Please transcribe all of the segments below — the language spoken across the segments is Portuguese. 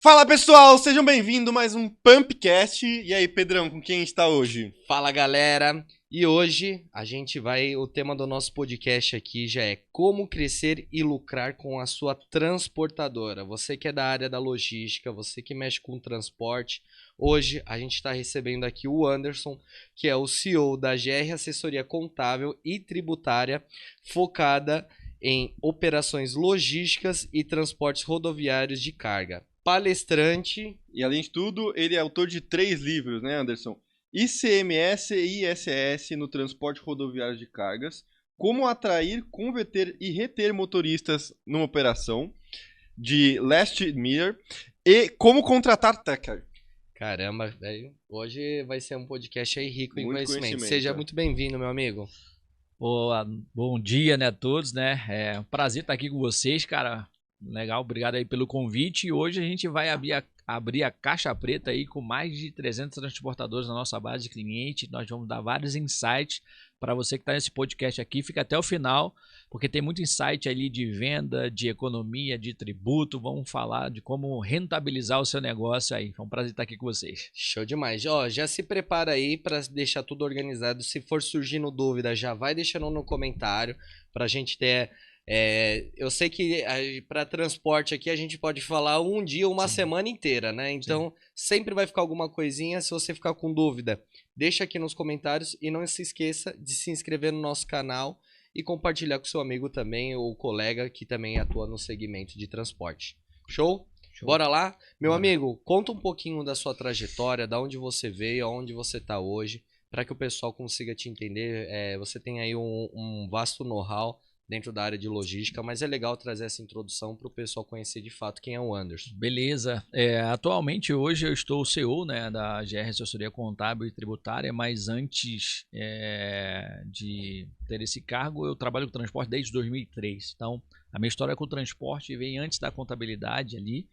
Fala pessoal, sejam bem-vindos a mais um Pumpcast. E aí, Pedrão, com quem a gente tá hoje? Fala galera, e hoje o tema do nosso podcast aqui já é como crescer e lucrar com a sua transportadora. Você que é da área da logística, você que mexe com transporte, hoje a gente está recebendo aqui o Anderson, que é o CEO da GR Assessoria Contábil e Tributária, focada em operações logísticas e transportes rodoviários de carga. Palestrante. E além de tudo, ele é autor de 3 livros, né, Anderson? ICMS e ISS no transporte rodoviário de cargas, como atrair, converter e reter motoristas numa operação, de Last Miller, e como contratar Tacker. Caramba, velho. Hoje vai ser um podcast aí rico em Muito conhecimento. conhecimento. Seja muito bem-vindo, meu amigo. Boa, bom dia, né, a todos, né? É um prazer estar aqui com vocês, cara. Legal, obrigado aí pelo convite. E hoje a gente vai abrir a caixa preta aí com mais de 300 transportadores na nossa base de cliente. Nós vamos dar vários insights para você que está nesse podcast aqui. Fica até o final, porque tem muito insight ali de venda, de economia, de tributo. Vamos falar de como rentabilizar o seu negócio aí. Foi um prazer estar aqui com vocês. Show demais. Ó, já se prepara aí para deixar tudo organizado. Se for surgindo dúvida, já vai deixando no comentário para a gente ter. Eu sei que para transporte aqui a gente pode falar um dia, uma semana inteira, né? Então sempre vai ficar alguma coisinha. Se você ficar com dúvida, deixa aqui nos comentários e não se esqueça de se inscrever no nosso canal e compartilhar com seu amigo também ou colega que também atua no segmento de transporte. Show? Bora lá? Meu amigo, conta um pouquinho da sua trajetória, da onde você veio, aonde você está hoje, para que o pessoal consiga te entender. Você tem aí um vasto know-how dentro da área de logística, mas é legal trazer essa introdução para o pessoal conhecer de fato quem é o Anderson. Beleza. Atualmente, hoje eu estou CEO, né, da GR Assessoria Contábil e Tributária, mas antes de ter esse cargo, eu trabalho com transporte desde 2003. Então, a minha história com o transporte vem antes da contabilidade ali.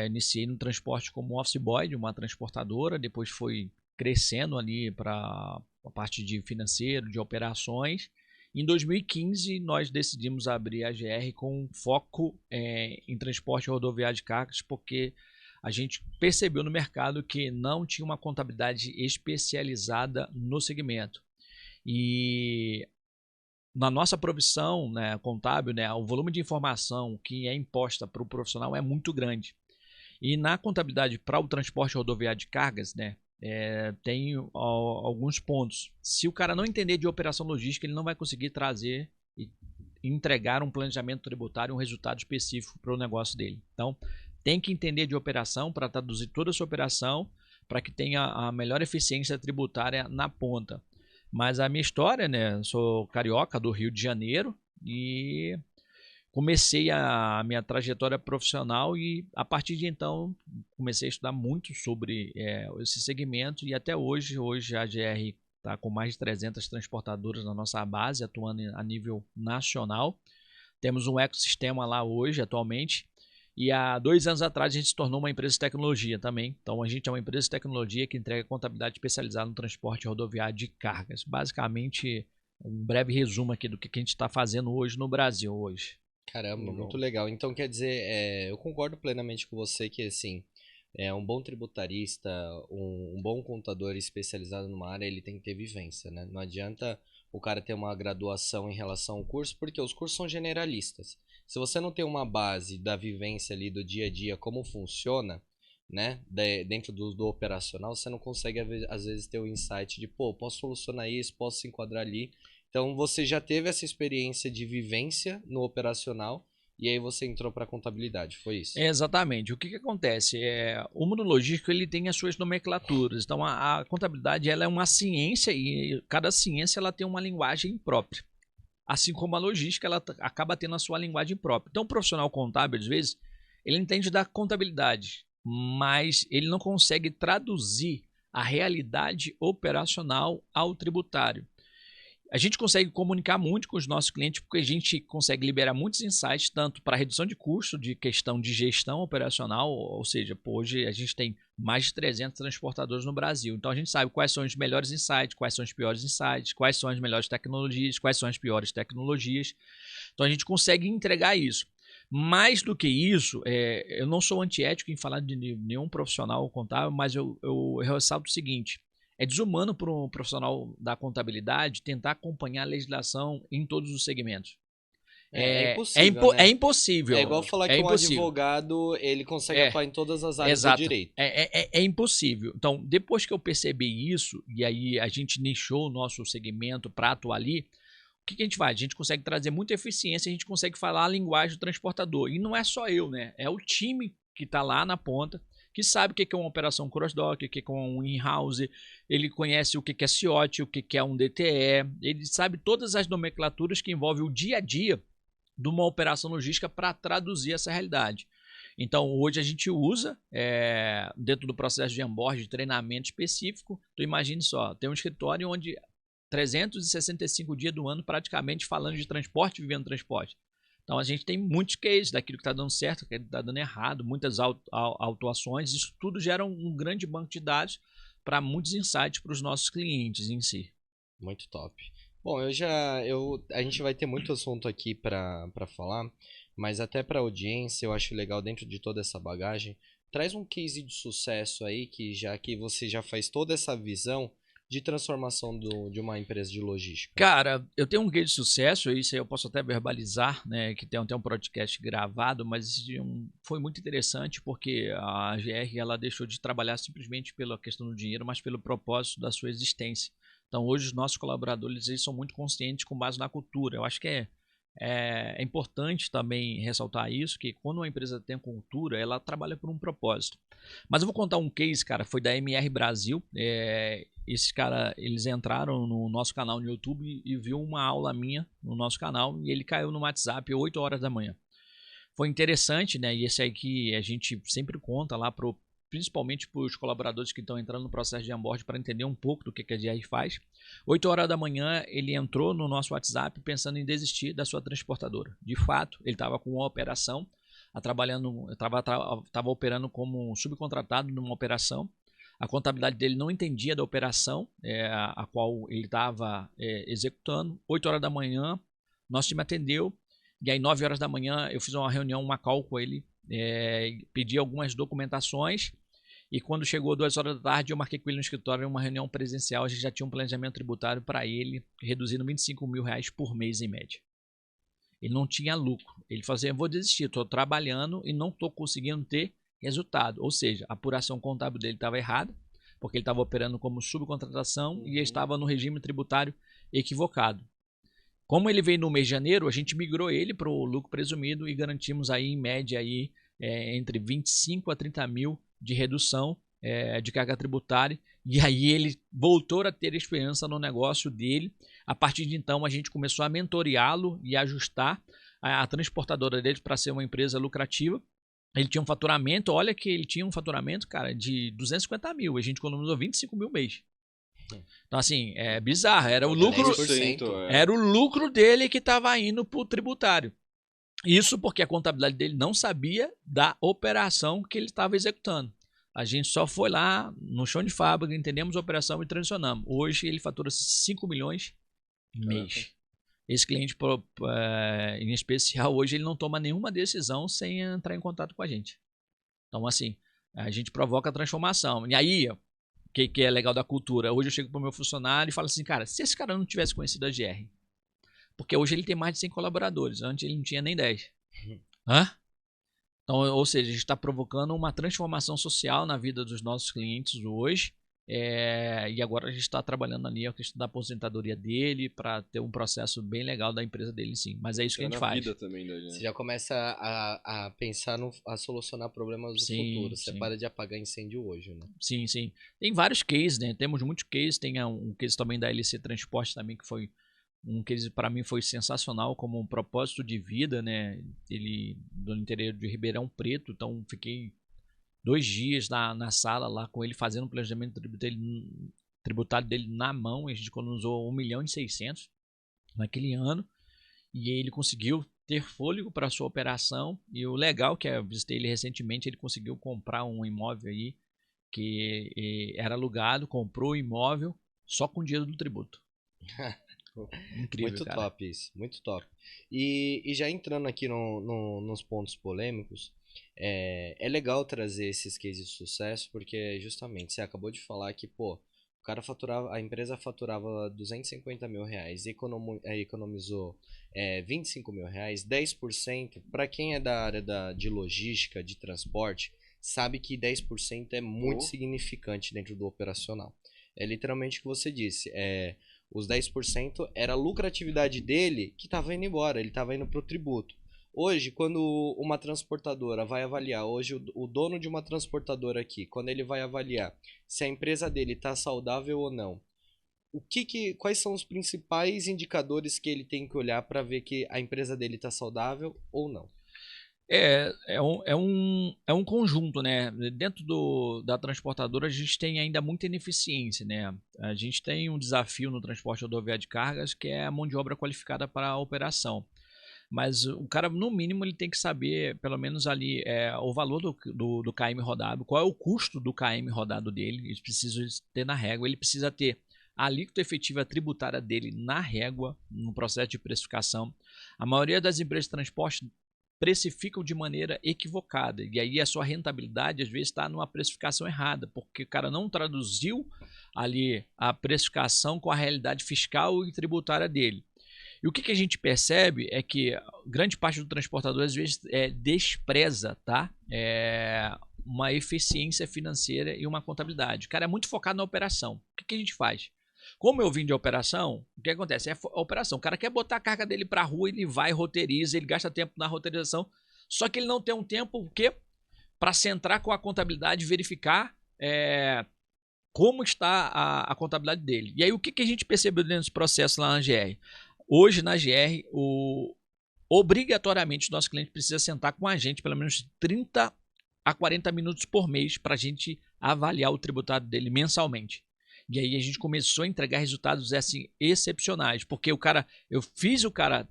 Iniciei no transporte como office boy de uma transportadora, depois foi crescendo ali para a parte de financeiro, de operações. Em 2015, nós decidimos abrir a GR com foco em transporte rodoviário de cargas, porque a gente percebeu no mercado que não tinha uma contabilidade especializada no segmento. E na nossa profissão, né, contábil, né, o volume de informação que é imposta para o profissional é muito grande. E na contabilidade para o transporte rodoviário de cargas, né, tem alguns pontos. Se o cara não entender de operação logística, ele não vai conseguir trazer e entregar um planejamento tributário, um resultado específico para o negócio dele. Então, tem que entender de operação para traduzir toda a sua operação para que tenha a melhor eficiência tributária na ponta. Mas a minha história, né, eu sou carioca do Rio de Janeiro e comecei a minha trajetória profissional e a partir de então comecei a estudar muito sobre esse segmento e até hoje a GR está com mais de 300 transportadoras na nossa base, atuando a nível nacional. Temos um ecossistema lá hoje, atualmente, e há 2 anos atrás a gente se tornou uma empresa de tecnologia também. Então a gente é uma empresa de tecnologia que entrega contabilidade especializada no transporte rodoviário de cargas. Basicamente, um breve resumo aqui do que a gente está fazendo hoje no Brasil hoje. Caramba, muito legal. Então, quer dizer, eu concordo plenamente com você que, assim, um bom tributarista, um bom contador especializado numa área, ele tem que ter vivência, né? Não adianta o cara ter uma graduação em relação ao curso, porque os cursos são generalistas. Se você não tem uma base da vivência ali do dia a dia, como funciona, né, dentro do operacional, você não consegue, às vezes, ter o insight de, pô, posso solucionar isso, posso se enquadrar ali. Então você já teve essa experiência de vivência no operacional e aí você entrou para a contabilidade, foi isso? Exatamente. O que acontece? O mundo logístico ele tem as suas nomenclaturas. Então a contabilidade ela é uma ciência e cada ciência ela tem uma linguagem própria. Assim como a logística ela acaba tendo a sua linguagem própria. Então o profissional contábil às vezes ele entende da contabilidade, mas ele não consegue traduzir a realidade operacional ao tributário. A gente consegue comunicar muito com os nossos clientes porque a gente consegue liberar muitos insights, tanto para redução de custo, de questão de gestão operacional, ou seja, hoje a gente tem mais de 300 transportadores no Brasil. Então a gente sabe quais são os melhores insights, quais são os piores insights, quais são as melhores tecnologias, quais são as piores tecnologias. Então a gente consegue entregar isso. Mais do que isso, eu não sou antiético em falar de nenhum profissional contábil, mas eu ressalto o seguinte: é desumano para um profissional da contabilidade tentar acompanhar a legislação em todos os segmentos. É impossível, né? É impossível. É igual falar que um advogado ele consegue atuar em todas as áreas do direito. É impossível. Então, depois que eu percebi isso, e aí a gente nichou o nosso segmento para atuar ali, o que a gente faz? A gente consegue trazer muita eficiência, a gente consegue falar a linguagem do transportador. E não é só eu, né? É o time que está lá na ponta, que sabe o que é uma operação cross-dock, o que é um in-house, ele conhece o que é CIOT, o que é um DTE, ele sabe todas as nomenclaturas que envolvem o dia a dia de uma operação logística para traduzir essa realidade. Então, hoje a gente usa, dentro do processo de onboard, de treinamento específico, tu imagine só, tem um escritório onde 365 dias do ano praticamente falando de transporte, vivendo transporte. Então, a gente tem muitos cases daquilo que está dando certo, que está dando errado, muitas autuações, isso tudo gera um grande banco de dados para muitos insights para os nossos clientes em si. Muito top. Bom, a gente vai ter muito assunto aqui para falar, mas até para audiência eu acho legal dentro de toda essa bagagem, traz um case de sucesso aí que você já faz toda essa visão de transformação de uma empresa de logística. Cara, eu tenho um case de sucesso, isso aí eu posso até verbalizar, né, que tem até um podcast gravado, mas foi muito interessante porque a GR ela deixou de trabalhar simplesmente pela questão do dinheiro, mas pelo propósito da sua existência. Então, hoje, os nossos colaboradores eles são muito conscientes com base na cultura. Eu acho que é importante também ressaltar isso, que quando uma empresa tem cultura, ela trabalha por um propósito. Mas eu vou contar um case, cara, foi da MR Brasil. Esses caras, eles entraram no nosso canal no YouTube e viu uma aula minha no nosso canal e ele caiu no WhatsApp 8 horas da manhã. Foi interessante, né? E esse aí que a gente sempre conta lá principalmente para os colaboradores que estão entrando no processo de onboard para entender um pouco do que a GR faz. 8 horas da manhã, ele entrou no nosso WhatsApp pensando em desistir da sua transportadora. De fato, ele estava com uma operação, estava operando como subcontratado numa operação. A contabilidade dele não entendia da operação a qual ele estava executando. 8 horas da manhã, nosso time atendeu. E aí, 9 horas da manhã, eu fiz uma reunião, uma call com ele, pedi algumas documentações. E quando chegou 2 horas da tarde, eu marquei com ele no escritório uma reunião presencial. A gente já tinha um planejamento tributário para ele, reduzindo R$25 mil por mês em média. Ele não tinha lucro. Ele falou assim, eu vou desistir, estou trabalhando e não estou conseguindo ter resultado. Ou seja, a apuração contábil dele estava errada, porque ele estava operando como subcontratação e estava no regime tributário equivocado. Como ele veio no mês de janeiro, a gente migrou ele para o lucro presumido e garantimos aí, em média, aí, entre 25 a 30 mil de redução de carga tributária. E aí ele voltou a ter esperança no negócio dele. A partir de então, a gente começou a mentoreá-lo e ajustar a transportadora dele para ser uma empresa lucrativa. Ele tinha um faturamento, olha que ele tinha um faturamento, cara, de 250 mil. A gente economizou 25 mil mês. Então, assim, é bizarro. Era o lucro dele que estava indo para o tributário. Isso porque a contabilidade dele não sabia da operação que ele estava executando. A gente só foi lá no chão de fábrica, entendemos a operação e transicionamos. Hoje ele fatura 5 milhões mês. Esse cliente, em especial, hoje ele não toma nenhuma decisão sem entrar em contato com a gente. Então, assim, a gente provoca a transformação. E aí, o que é legal da cultura? Hoje eu chego para o meu funcionário e falo assim, cara, se esse cara não tivesse conhecido a GR, porque hoje ele tem mais de 100 colaboradores, antes ele não tinha nem 10. Então, ou seja, a gente está provocando uma transformação social na vida dos nossos clientes hoje. E agora a gente está trabalhando ali a questão da aposentadoria dele para ter um processo bem legal da empresa dele, sim. Mas é isso que a gente faz. Vida também da gente. Você já começa a pensar a solucionar problemas do futuro. Você para de apagar incêndio hoje, né? Sim, sim. Tem vários cases, né? Temos muitos cases. Tem um case também da LC Transporte também que foi um case para mim foi sensacional como um propósito de vida, né? Ele do interior de Ribeirão Preto, então fiquei 2 dias na sala lá com ele fazendo o planejamento tributário dele na mão. A gente economizou 1.600.000 naquele ano e ele conseguiu ter fôlego para sua operação. E o legal que eu visitei ele recentemente, ele conseguiu comprar um imóvel aí que era alugado, comprou o imóvel só com o dinheiro do tributo. Incrível, Muito cara. top isso, muito top. E já entrando aqui nos pontos polêmicos, é legal trazer esses cases de sucesso, porque justamente você acabou de falar que, pô, o cara faturava, a empresa faturava 250 mil reais, economizou 25 mil reais, 10%. Para quem é da área de logística, de transporte, sabe que 10% é muito significante dentro do operacional. É literalmente o que você disse, os 10% era a lucratividade dele que estava indo embora, ele estava indo para o tributo. Hoje, quando uma transportadora vai avaliar, hoje o dono de uma transportadora aqui, quando ele vai avaliar se a empresa dele está saudável ou não, quais são os principais indicadores que ele tem que olhar para ver que a empresa dele está saudável ou não? É um conjunto, né? Dentro da transportadora a gente tem ainda muita ineficiência, né? A gente tem um desafio no transporte rodoviário de cargas que é a mão de obra qualificada para a operação. Mas o cara, no mínimo, ele tem que saber, pelo menos ali, o valor do KM rodado, qual é o custo do KM rodado dele, ele precisa ter na régua, ele precisa ter a alíquota efetiva tributária dele na régua, no processo de precificação. A maioria das empresas de transporte precificam de maneira equivocada, e aí a sua rentabilidade às vezes está numa precificação errada, porque o cara não traduziu ali a precificação com a realidade fiscal e tributária dele. E o que a gente percebe é que grande parte do transportador às vezes despreza, tá? Uma eficiência financeira e uma contabilidade. O cara é muito focado na operação. O que a gente faz? Como eu vim de operação, o que acontece? É a operação. O cara quer botar a carga dele para a rua, ele vai, roteiriza, ele gasta tempo na roteirização, só que ele não tem um tempo para centrar com a contabilidade e verificar como está a contabilidade dele. E aí o que a gente percebeu dentro desse processo lá na GR? Hoje na GR, obrigatoriamente o nosso cliente precisa sentar com a gente pelo menos 30 a 40 minutos por mês para a gente avaliar o tributário dele mensalmente. E aí a gente começou a entregar resultados assim excepcionais, porque eu fiz o cara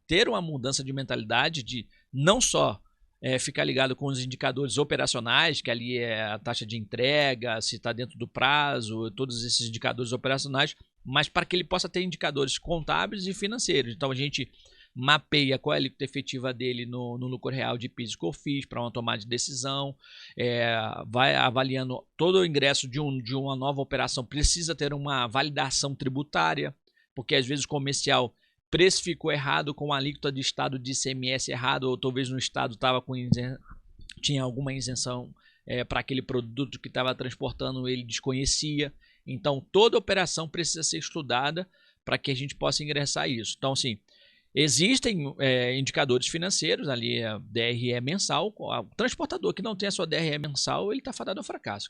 ter uma mudança de mentalidade de não só ficar ligado com os indicadores operacionais, que ali é a taxa de entrega, se está dentro do prazo, todos esses indicadores operacionais, mas para que ele possa ter indicadores contábeis e financeiros. Então a gente mapeia qual é a alíquota efetiva dele no lucro real de PIS e COFINS para uma tomada de decisão, vai avaliando todo o ingresso de uma nova operação, precisa ter uma validação tributária, porque às vezes o comercial precificou errado com a alíquota de estado de ICMS errado, ou talvez no estado tinha alguma isenção para aquele produto que estava transportando, ele desconhecia. Então toda operação precisa ser estudada para que a gente possa ingressar isso. Então assim, existem indicadores financeiros, ali a DRE mensal. O transportador que não tem a sua DRE mensal, ele está fadado ao fracasso.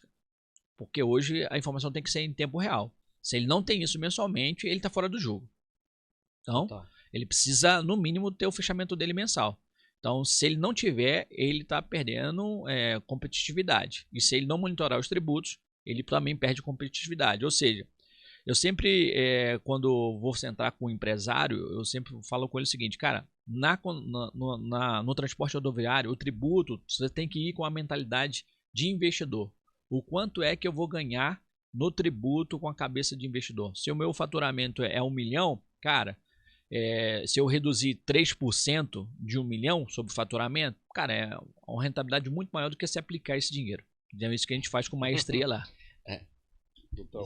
Porque hoje a informação tem que ser em tempo real. Se ele não tem isso mensalmente, ele está fora do jogo. Então, ele precisa, no mínimo, ter o fechamento dele mensal. Então, se ele não tiver, ele está perdendo competitividade. E se ele não monitorar os tributos, ele também perde competitividade. Ou seja, eu sempre, quando vou sentar com um empresário, eu sempre falo com ele o seguinte, cara, no transporte rodoviário, o tributo, você tem que ir com a mentalidade de investidor. O quanto é que eu vou ganhar no tributo com a cabeça de investidor? Se o meu faturamento é 1 milhão, cara, se eu reduzir 3% de 1 milhão sobre o faturamento, cara, é uma rentabilidade muito maior do que se aplicar esse dinheiro. É isso que a gente faz com maestria lá. Total.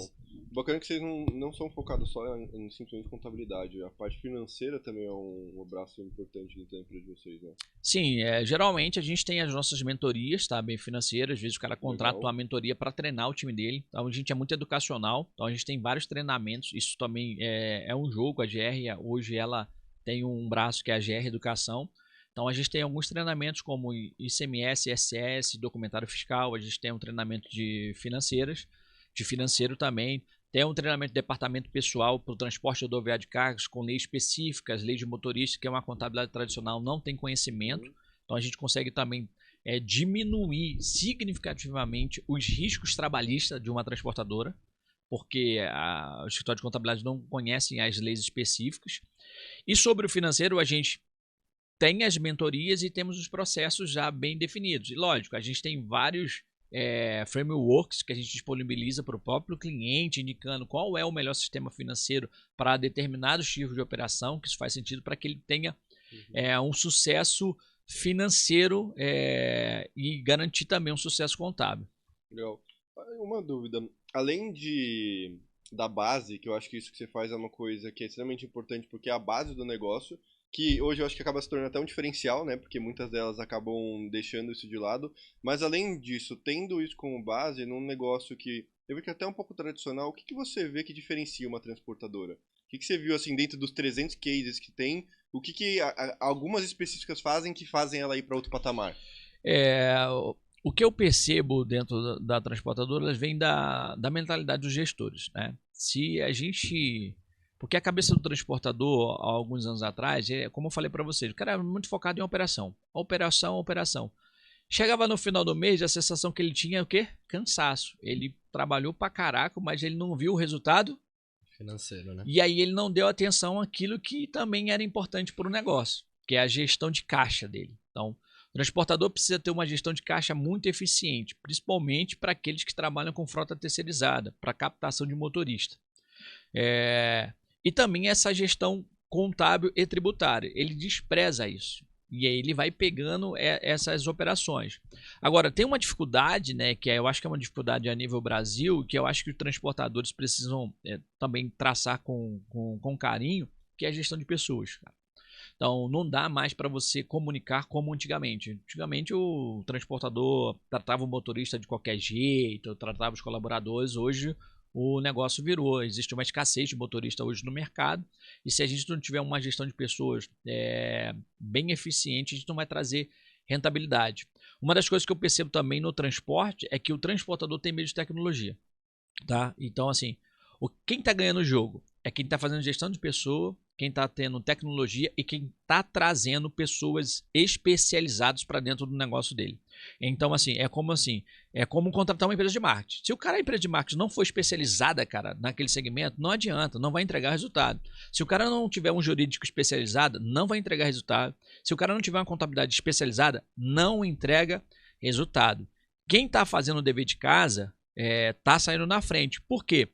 Bacana que vocês não são focados só em simplesmente contabilidade. A parte financeira também é um braço importante dentro da empresa de vocês, né? Sim, geralmente a gente tem as nossas mentorias, tá? Bem financeiras. Às vezes o cara contrata uma mentoria para treinar o time dele. Então a gente é muito educacional. Então a gente tem vários treinamentos. Isso também é um jogo. A GR hoje ela tem um braço que é a GR Educação. Então a gente tem alguns treinamentos como ICMS, ISS, documentário fiscal. A gente tem um treinamento de financeiro também. Tem um treinamento de departamento pessoal para o transporte rodoviário de cargas com leis específicas, leis de motorista, que é uma contabilidade tradicional, não tem conhecimento. Então a gente consegue também diminuir significativamente os riscos trabalhistas de uma transportadora, porque o escritório de contabilidade não conhecem as leis específicas. E sobre o financeiro, a gente tem as mentorias e temos os processos já bem definidos. E lógico, a gente tem vários frameworks que a gente disponibiliza para o próprio cliente, indicando qual é o melhor sistema financeiro para determinados tipos de operação, que isso faz sentido para que ele tenha um sucesso financeiro e garantir também um sucesso contábil. Legal. Uma dúvida. Além da base, que eu acho que isso que você faz é uma coisa que é extremamente importante, porque é a base do negócio, que hoje eu acho que acaba se tornando até um diferencial, né? Porque muitas delas acabam deixando isso de lado. Mas além disso, tendo isso como base num negócio que eu vi que é até um pouco tradicional, o que você vê que diferencia uma transportadora? O que você viu assim dentro dos 300 cases que tem? O que algumas específicas fazem que fazem ela ir para outro patamar? O que eu percebo dentro da transportadora vem da mentalidade dos gestores, né? Se a gente... Porque a cabeça do transportador, há alguns anos atrás, como eu falei para vocês, o cara era muito focado em operação. Operação. Chegava no final do mês, a sensação que ele tinha é o quê? Cansaço. Ele trabalhou pra caraca, mas ele não viu o resultado financeiro, né? E aí ele não deu atenção àquilo que também era importante para o negócio, que é a gestão de caixa dele. Então, o transportador precisa ter uma gestão de caixa muito eficiente, principalmente para aqueles que trabalham com frota terceirizada, para captação de motorista. E também essa gestão contábil e tributária. Ele despreza isso. E aí ele vai pegando essas operações. Agora, tem uma dificuldade, né, que eu acho que é uma dificuldade a nível Brasil, que eu acho que os transportadores precisam também traçar com carinho, que é a gestão de pessoas, cara. Então, não dá mais para você comunicar como antigamente. Antigamente, o transportador tratava o motorista de qualquer jeito, tratava os colaboradores. Hoje, o negócio virou. Existe uma escassez de motorista hoje no mercado. E se a gente não tiver uma gestão de pessoas bem eficiente, a gente não vai trazer rentabilidade. Uma das coisas que eu percebo também no transporte é que o transportador tem medo de tecnologia. Tá? Então, assim, quem está ganhando o jogo é quem está fazendo gestão de pessoa, quem está tendo tecnologia e quem está trazendo pessoas especializadas para dentro do negócio dele. Então, assim, é como contratar uma empresa de marketing. Se o cara, a empresa de marketing, não for especializada, cara, naquele segmento, não adianta, não vai entregar resultado. Se o cara não tiver um jurídico especializado, não vai entregar resultado. Se o cara não tiver uma contabilidade especializada, não entrega resultado. Quem está fazendo o dever de casa está saindo na frente. Por quê?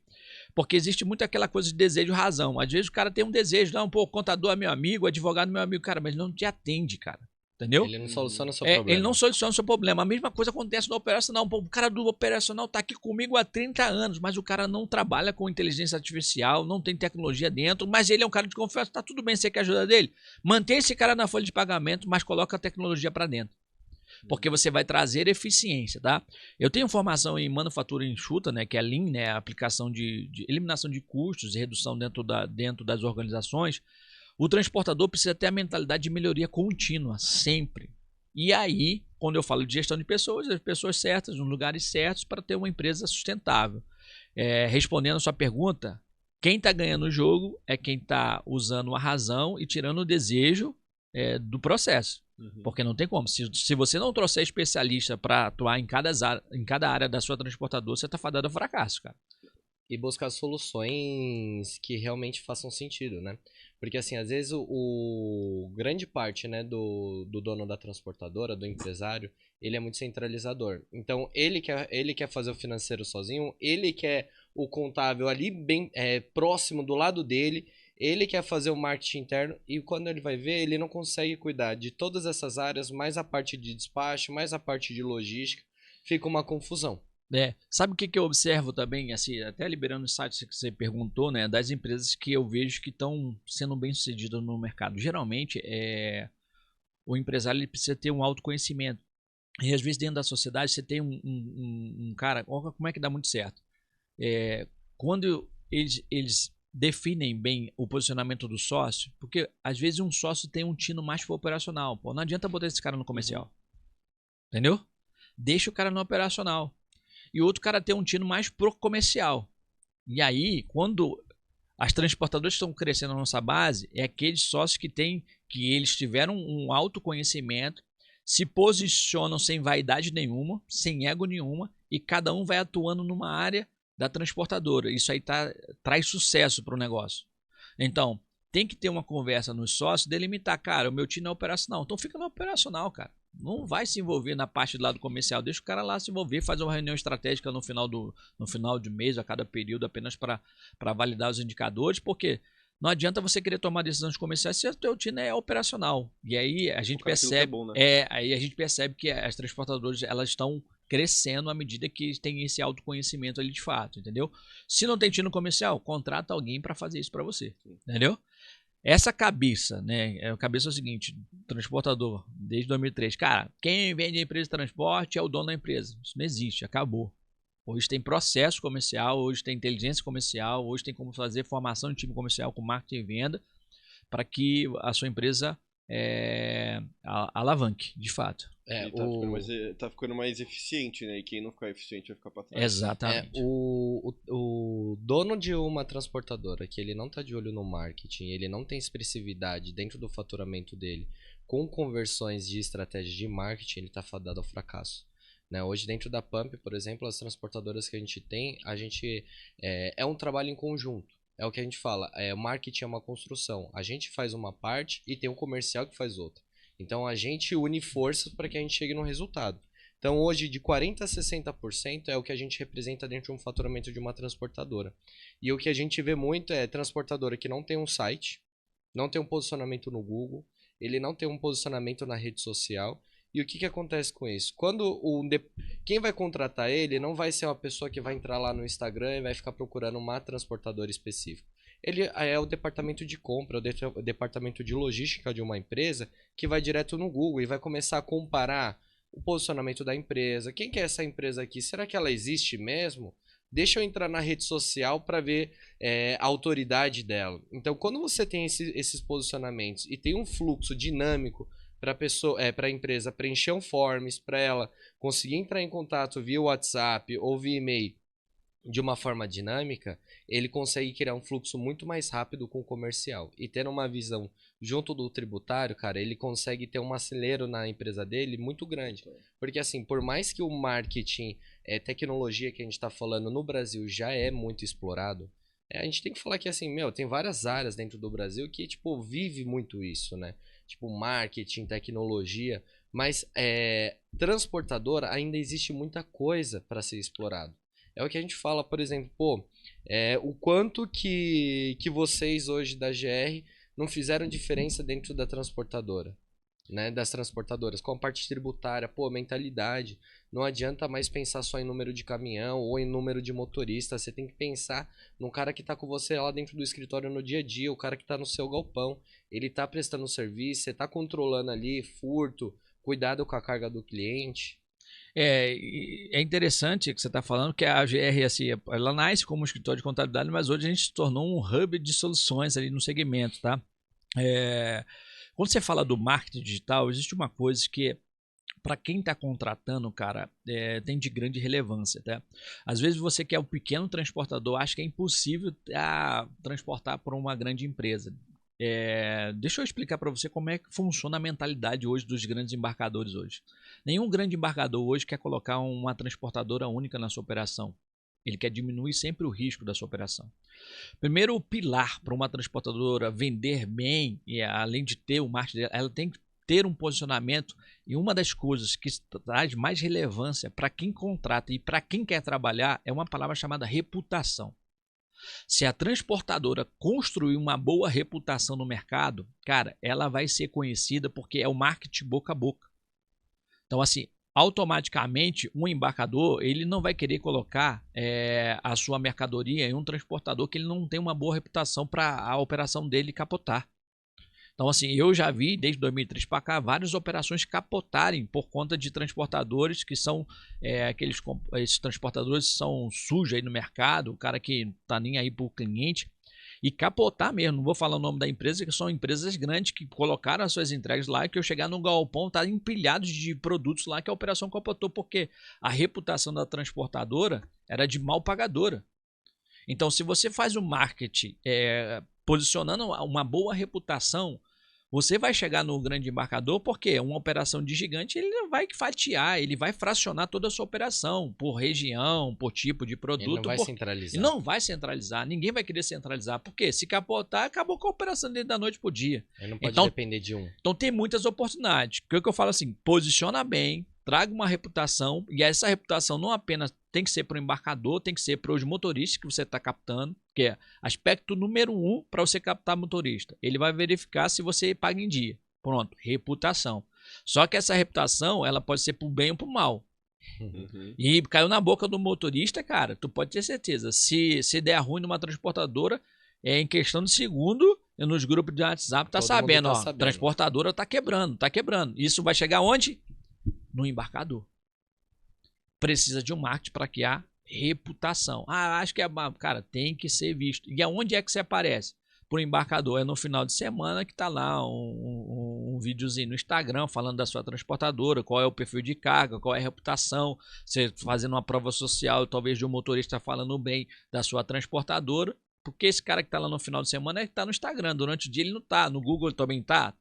Porque existe muito aquela coisa de desejo e razão. Às vezes o cara tem um desejo, não, pô, o contador é meu amigo, o advogado é meu amigo, cara, mas ele não te atende, cara. Entendeu? Ele não soluciona o seu problema. Ele não soluciona o seu problema. A mesma coisa acontece no operacional. Pô, o cara do operacional está aqui comigo há 30 anos, mas o cara não trabalha com inteligência artificial, não tem tecnologia dentro, mas ele é um cara de confiança, tá tudo bem, você quer ajuda dele? Mantém esse cara na folha de pagamento, mas coloca a tecnologia para dentro. Porque você vai trazer eficiência, tá? Eu tenho formação em manufatura enxuta, né, que é Lean, né, a aplicação de eliminação de custos e redução dentro das organizações. O transportador precisa ter a mentalidade de melhoria contínua, sempre. E aí, quando eu falo de gestão de pessoas, as pessoas certas, nos lugares certos, para ter uma empresa sustentável. Respondendo a sua pergunta, quem está ganhando o jogo é quem está usando a razão e tirando o desejo do processo. Porque não tem como. Se você não trouxer especialista para atuar em cada área da sua transportadora, você está fadado ao fracasso, cara. E buscar soluções que realmente façam sentido, né? Porque, assim, às vezes o grande parte, né, do dono da transportadora, do empresário, ele é muito centralizador. Então, ele quer fazer o financeiro sozinho, ele quer o contábil ali bem próximo do lado dele, ele quer fazer o marketing interno e quando ele vai ver, ele não consegue cuidar de todas essas áreas, mais a parte de despacho, mais a parte de logística, fica uma confusão. Sabe o que eu observo também, assim, até liberando os sites que você perguntou, né, das empresas que eu vejo que estão sendo bem sucedidas no mercado. Geralmente, o empresário ele precisa ter um autoconhecimento. E às vezes dentro da sociedade você tem um cara, como é que dá muito certo? Quando eles definem bem o posicionamento do sócio, porque às vezes um sócio tem um tino mais pro operacional. Pô, não adianta botar esse cara no comercial. Entendeu? Deixa o cara no operacional. E o outro cara tem um tino mais pro comercial. E aí, quando as transportadoras estão crescendo na nossa base, é aqueles sócios que eles tiveram um autoconhecimento, se posicionam sem vaidade nenhuma, sem ego nenhuma, e cada um vai atuando numa área da transportadora. Isso aí traz sucesso para o negócio. Então, tem que ter uma conversa nos sócios, delimitar, cara, o meu time é operacional. Então fica no operacional, cara. Não vai se envolver na parte do lado comercial. Deixa o cara lá se envolver, fazer uma reunião estratégica no final de mês, a cada período, apenas para validar os indicadores, porque não adianta você querer tomar decisões comerciais se o teu time é operacional. E aí a gente percebe, bom, né? aí a gente percebe que as transportadoras elas estão crescendo à medida que tem esse autoconhecimento ali de fato, entendeu? Se não tem time comercial, contrata alguém para fazer isso para você, entendeu? Essa cabeça, né? A cabeça é o seguinte: transportador, desde 2003, cara, quem vende a empresa de transporte é o dono da empresa. Isso não existe, acabou. Hoje tem processo comercial, hoje tem inteligência comercial, hoje tem como fazer formação de time comercial com marketing e venda para que a sua empresa alavanque, de fato. Tá ficando mais eficiente, né? E quem não ficar eficiente vai ficar para trás. Exatamente. O dono de uma transportadora que ele não tá de olho no marketing, ele não tem expressividade dentro do faturamento dele, com conversões de estratégia de marketing, ele tá fadado ao fracasso. Né? Hoje dentro da Pump, por exemplo, as transportadoras que a gente tem, é um trabalho em conjunto. É o que a gente fala, o marketing é uma construção. A gente faz uma parte e tem um comercial que faz outra. Então a gente une forças para que a gente chegue no resultado. Então hoje de 40% a 60% é o que a gente representa dentro de um faturamento de uma transportadora. E o que a gente vê muito é transportadora que não tem um site, não tem um posicionamento no Google, ele não tem um posicionamento na rede social. E o que acontece com isso? Quando quem vai contratar ele não vai ser uma pessoa que vai entrar lá no Instagram e vai ficar procurando uma transportadora específica. Ele é o departamento de compra, o departamento de logística de uma empresa que vai direto no Google e vai começar a comparar o posicionamento da empresa. Quem que é essa empresa aqui? Será que ela existe mesmo? Deixa eu entrar na rede social para ver a autoridade dela. Então, quando você tem esses posicionamentos e tem um fluxo dinâmico para a empresa preencher um forms, para ela conseguir entrar em contato via WhatsApp ou via e-mail de uma forma dinâmica, ele consegue criar um fluxo muito mais rápido com o comercial. E tendo uma visão junto do tributário, cara, ele consegue ter um acelero na empresa dele muito grande. Porque assim, por mais que o marketing, tecnologia que a gente está falando no Brasil já é muito explorado, a gente tem que falar que assim, tem várias áreas dentro do Brasil que, tipo, vive muito isso, né? Tipo, marketing, tecnologia, mas transportadora ainda existe muita coisa para ser explorado. É o que a gente fala, por exemplo, o quanto que vocês hoje da GR não fizeram diferença dentro da transportadora, né? Das transportadoras, com a parte tributária, mentalidade. Não adianta mais pensar só em número de caminhão ou em número de motorista. Você tem que pensar no cara que está com você lá dentro do escritório no dia a dia, o cara que está no seu galpão. Ele está prestando serviço, você está controlando ali furto, cuidado com a carga do cliente. É interessante que você está falando que a GR, assim, ela nasce como um escritório de contabilidade, mas hoje a gente se tornou um hub de soluções ali no segmento, tá? Quando você fala do marketing digital, existe uma coisa que, para quem está contratando, cara, tem de grande relevância, tá? Às vezes você que é um pequeno transportador, acha que é impossível transportar para uma grande empresa. Deixa eu explicar para você como é que funciona a mentalidade hoje dos grandes embarcadores hoje. Nenhum grande embarcador hoje quer colocar uma transportadora única na sua operação. Ele quer diminuir sempre o risco da sua operação. Primeiro, o pilar para uma transportadora vender bem, e além de ter o marketing dela, ela tem que ter um posicionamento, e uma das coisas que traz mais relevância para quem contrata e para quem quer trabalhar é uma palavra chamada reputação. Se a transportadora construir uma boa reputação no mercado, cara, ela vai ser conhecida porque é o marketing boca a boca. Então, assim, automaticamente, um embarcador ele não vai querer colocar a sua mercadoria em um transportador que ele não tem uma boa reputação para a operação dele capotar. Então, assim, eu já vi, desde 2003 para cá, várias operações capotarem por conta de transportadores que são esses transportadores são sujos aí no mercado, o cara que não tá nem aí pro cliente, e capotar mesmo. Não vou falar o nome da empresa, que são empresas grandes que colocaram as suas entregas lá, e que eu chegar no galpão, tá empilhado de produtos lá que a operação capotou, porque a reputação da transportadora era de mal pagadora. Então, se você faz o marketing posicionando uma boa reputação, Você vai chegar no grande embarcador porque uma operação de gigante ele vai fatiar, ele vai fracionar toda a sua operação por região, por tipo de produto. Ele não vai centralizar. Ele não vai centralizar, ninguém vai querer centralizar. Porque se capotar, acabou com a operação dele da noite pro dia. Ele não pode depender de um. Então tem muitas oportunidades. O que eu falo assim, posiciona bem, traga uma reputação, e essa reputação não apenas tem que ser para o embarcador, tem que ser para os motoristas que você está captando, que é aspecto número 1 para você captar motorista. Ele vai verificar se você paga em dia. Pronto, reputação. Só que essa reputação, ela pode ser para o bem ou para o mal. Uhum. E caiu na boca do motorista, cara, tu pode ter certeza. Se der ruim numa transportadora, em questão de segundo, nos grupos de WhatsApp tá sabendo, transportadora tá quebrando. Isso vai chegar onde? No embarcador. Precisa de um marketing para criar reputação. Acho que cara, tem que ser visto. E aonde é que você aparece? Pro embarcador. É no final de semana que tá lá um videozinho no Instagram falando da sua transportadora, qual é o perfil de carga, qual é a reputação, você fazendo uma prova social, talvez de um motorista falando bem da sua transportadora. Porque esse cara que tá lá no final de semana tá no Instagram, durante o dia ele não tá, no Google ele também tá,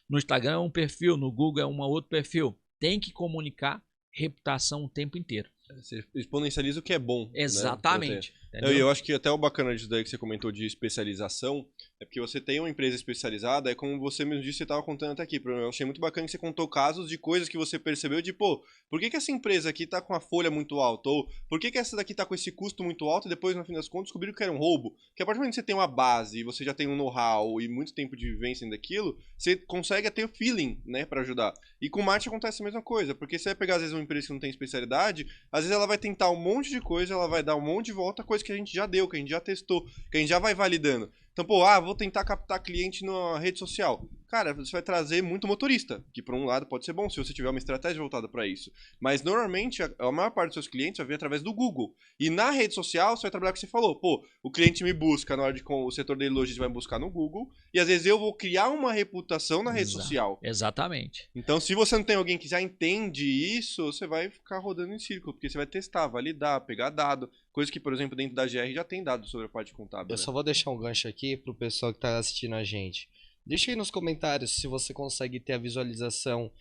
no Instagram é um perfil, no Google é um outro perfil. Tem que comunicar reputação o tempo inteiro. Você exponencializa o que é bom. Exatamente. Né? Eu acho que até o bacana disso daí que você comentou de especialização é porque você tem uma empresa especializada, é como você mesmo disse, você estava contando até aqui. Eu achei muito bacana que você contou casos de coisas que você percebeu de, pô, por que essa empresa aqui tá com a folha muito alta? Ou por que essa daqui tá com esse custo muito alto e depois, no fim das contas, descobriram que era um roubo? Porque a partir do momento que você tem uma base, você já tem um know-how e muito tempo de vivência daquilo, você consegue ter o feeling, né, para ajudar. E com marketing acontece a mesma coisa, porque você vai pegar, às vezes, uma empresa que não tem especialidade, às vezes ela vai tentar um monte de coisa, ela vai dar um monte de volta, coisa que a gente já deu, que a gente já testou, que a gente já vai validando. Então, pô, vou tentar captar cliente na rede social. Cara, você vai trazer muito motorista, que por um lado pode ser bom se você tiver uma estratégia voltada para isso. Mas normalmente a maior parte dos seus clientes vai vir através do Google. E na rede social você vai trabalhar com o que você falou. Pô, o cliente me busca na hora de o setor dele logística vai me buscar no Google. E às vezes eu vou criar uma reputação na rede social. Exatamente. Então, se você não tem alguém que já entende isso, você vai ficar rodando em círculo, porque você vai testar, validar, pegar dado. Coisa que, por exemplo, dentro da GR já tem dado sobre a parte contábil. Eu só vou deixar um gancho aqui pro pessoal que tá assistindo a gente. Deixa aí nos comentários se você consegue ter a visualização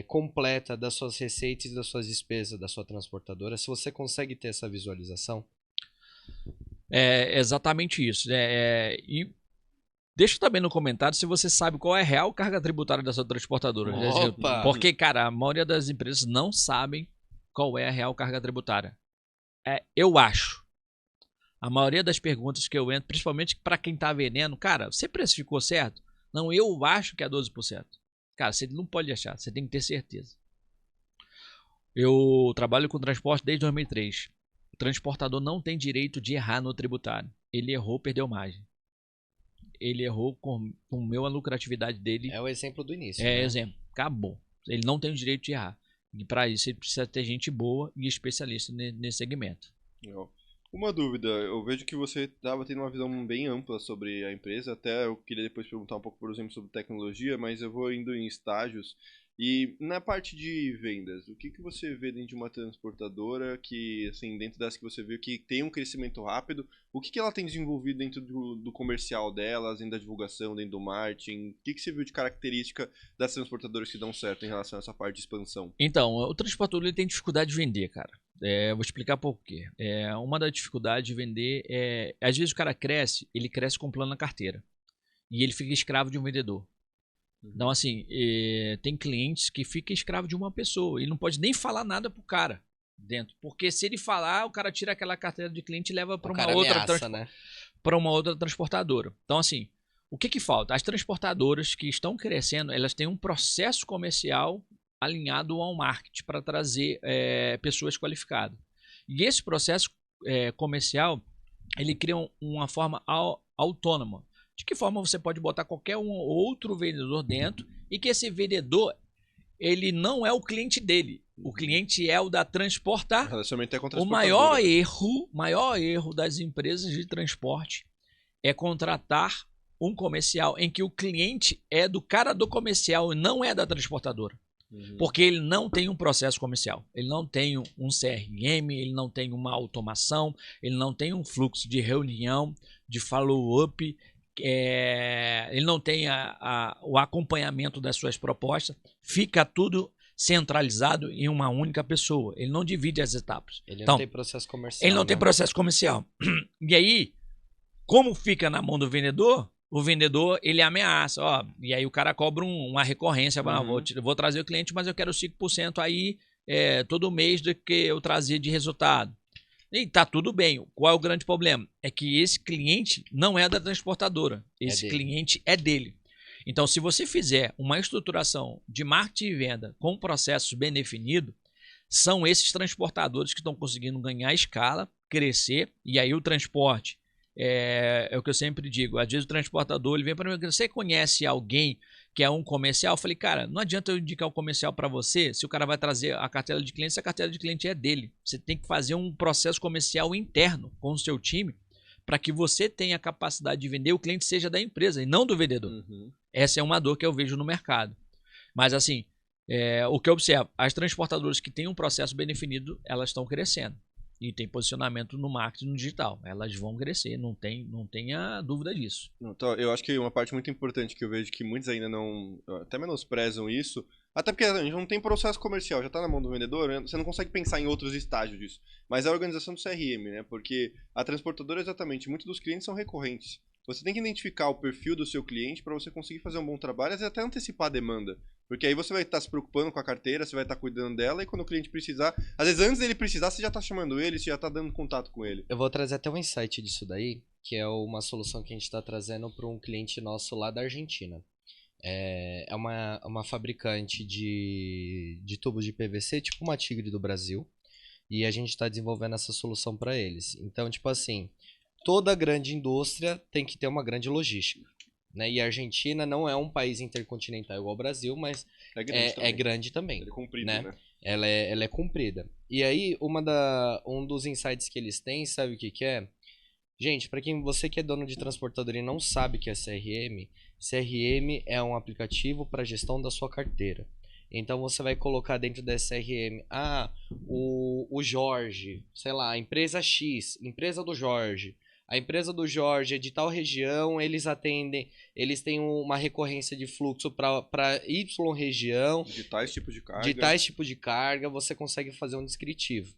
completa das suas receitas e das suas despesas da sua transportadora. Se você consegue ter essa visualização. É exatamente isso. E deixa também no comentário se você sabe qual é a real carga tributária da sua transportadora. Opa! Porque, cara, a maioria das empresas não sabem qual é a real carga tributária. Eu acho. A maioria das perguntas que eu entro, principalmente para quem tá vendendo, cara, você precificou certo? Não, eu acho que é 12%. Cara, você não pode achar, você tem que ter certeza. Eu trabalho com transporte desde 2003. O transportador não tem direito de errar no tributário. Ele errou, perdeu margem. Ele errou, comeu a lucratividade dele. É o exemplo do início. É, né? Exemplo. Acabou. Ele não tem o direito de errar. E para isso ele precisa ter gente boa e especialista nesse segmento. Uma dúvida, eu vejo que você estava tendo uma visão bem ampla sobre a empresa, até eu queria depois perguntar um pouco, por exemplo, sobre tecnologia, mas eu vou indo em estágios. E na parte de vendas, o que você vê dentro de uma transportadora que, assim, dentro dessa que você viu que tem um crescimento rápido, o que ela tem desenvolvido dentro do comercial delas, dentro da divulgação, dentro do marketing? O que você viu de característica das transportadoras que dão certo em relação a essa parte de expansão? Então, o transportador ele tem dificuldade de vender, cara. Vou explicar por quê. Uma das dificuldades de vender às vezes o cara cresce, ele cresce com plano na carteira. E ele fica escravo de um vendedor. Então, assim, tem clientes que ficam escravo de uma pessoa. Ele não pode nem falar nada pro cara dentro. Porque se ele falar, o cara tira aquela carteira de cliente e leva para uma outra transportadora. Então, assim, o que falta? As transportadoras que estão crescendo, elas têm um processo comercial alinhado ao marketing para trazer pessoas qualificadas. E esse processo comercial, ele cria uma forma autônoma. De que forma você pode botar qualquer outro vendedor dentro e que esse vendedor, ele não é o cliente dele. O cliente é o da transportadora. O maior erro das empresas de transporte é contratar um comercial em que o cliente é do cara do comercial e não é da transportadora. Porque ele não tem um processo comercial, ele não tem um CRM, ele não tem uma automação, ele não tem um fluxo de reunião, de follow-up. ele não tem o acompanhamento das suas propostas, fica tudo centralizado em uma única pessoa. Ele não divide as etapas. Ele Então, não tem processo comercial. ele não tem processo comercial. E aí, como fica na mão do vendedor, o vendedor, ele ameaça, ó, e aí o cara cobra uma recorrência, vou trazer o cliente, mas eu quero 5% aí todo mês do que eu trazia de resultado. E tá tudo bem. Qual é o grande problema? É que esse cliente não é da transportadora. Esse cliente é dele. Então, se você fizer uma estruturação de marketing e venda com processos bem definidos, são esses transportadores que estão conseguindo ganhar escala, crescer, e aí o transporte, é o que eu sempre digo, às vezes o transportador ele vem para mim, você conhece alguém que é um comercial? Eu falei, cara, não adianta eu indicar o comercial para você se o cara vai trazer a carteira de cliente, se a carteira de cliente é dele. Você tem que fazer um processo comercial interno com o seu time para que você tenha a capacidade de vender, o cliente seja da empresa e não do vendedor. Essa é uma dor que eu vejo no mercado. Mas assim, o que eu observo, as transportadoras que têm um processo bem definido, elas estão crescendo. E tem posicionamento no marketing no digital. Elas vão crescer, não tenha dúvida disso. Então, eu acho que uma parte muito importante que eu vejo que muitos ainda não, até menosprezam isso, até porque a gente não tem processo comercial, já está na mão do vendedor, né? Você não consegue pensar em outros estágios disso. Mas é a organização do CRM, né? Porque a transportadora, exatamente, muitos dos clientes são recorrentes. Você tem que identificar o perfil do seu cliente para você conseguir fazer um bom trabalho e até antecipar a demanda. Porque aí você vai estar se preocupando com a carteira, você vai estar cuidando dela e quando o cliente precisar, às vezes antes dele precisar, você já está chamando ele, você já está dando contato com ele. Eu vou trazer até um insight disso daí, que é uma solução que a gente está trazendo para um cliente nosso lá da Argentina. É uma fabricante de tubos de PVC, tipo uma Tigre do Brasil, e a gente está desenvolvendo essa solução para eles. Então, tipo assim, toda grande indústria tem que ter uma grande logística. Né? E a Argentina não é um país intercontinental igual ao Brasil, mas é grande também. Ela é comprida, né? Ela é comprida. E aí, um dos insights que eles têm, sabe o que é? Gente, para você que é dono de transportadora e não sabe o que é CRM, CRM é um aplicativo para gestão da sua carteira. Então você vai colocar dentro dessa CRM, o Jorge, sei lá, a empresa X, empresa do Jorge. A empresa do Jorge é de tal região, eles têm uma recorrência de fluxo para Y região. De tais tipos de carga. De tais tipos de carga, você consegue fazer um descritivo.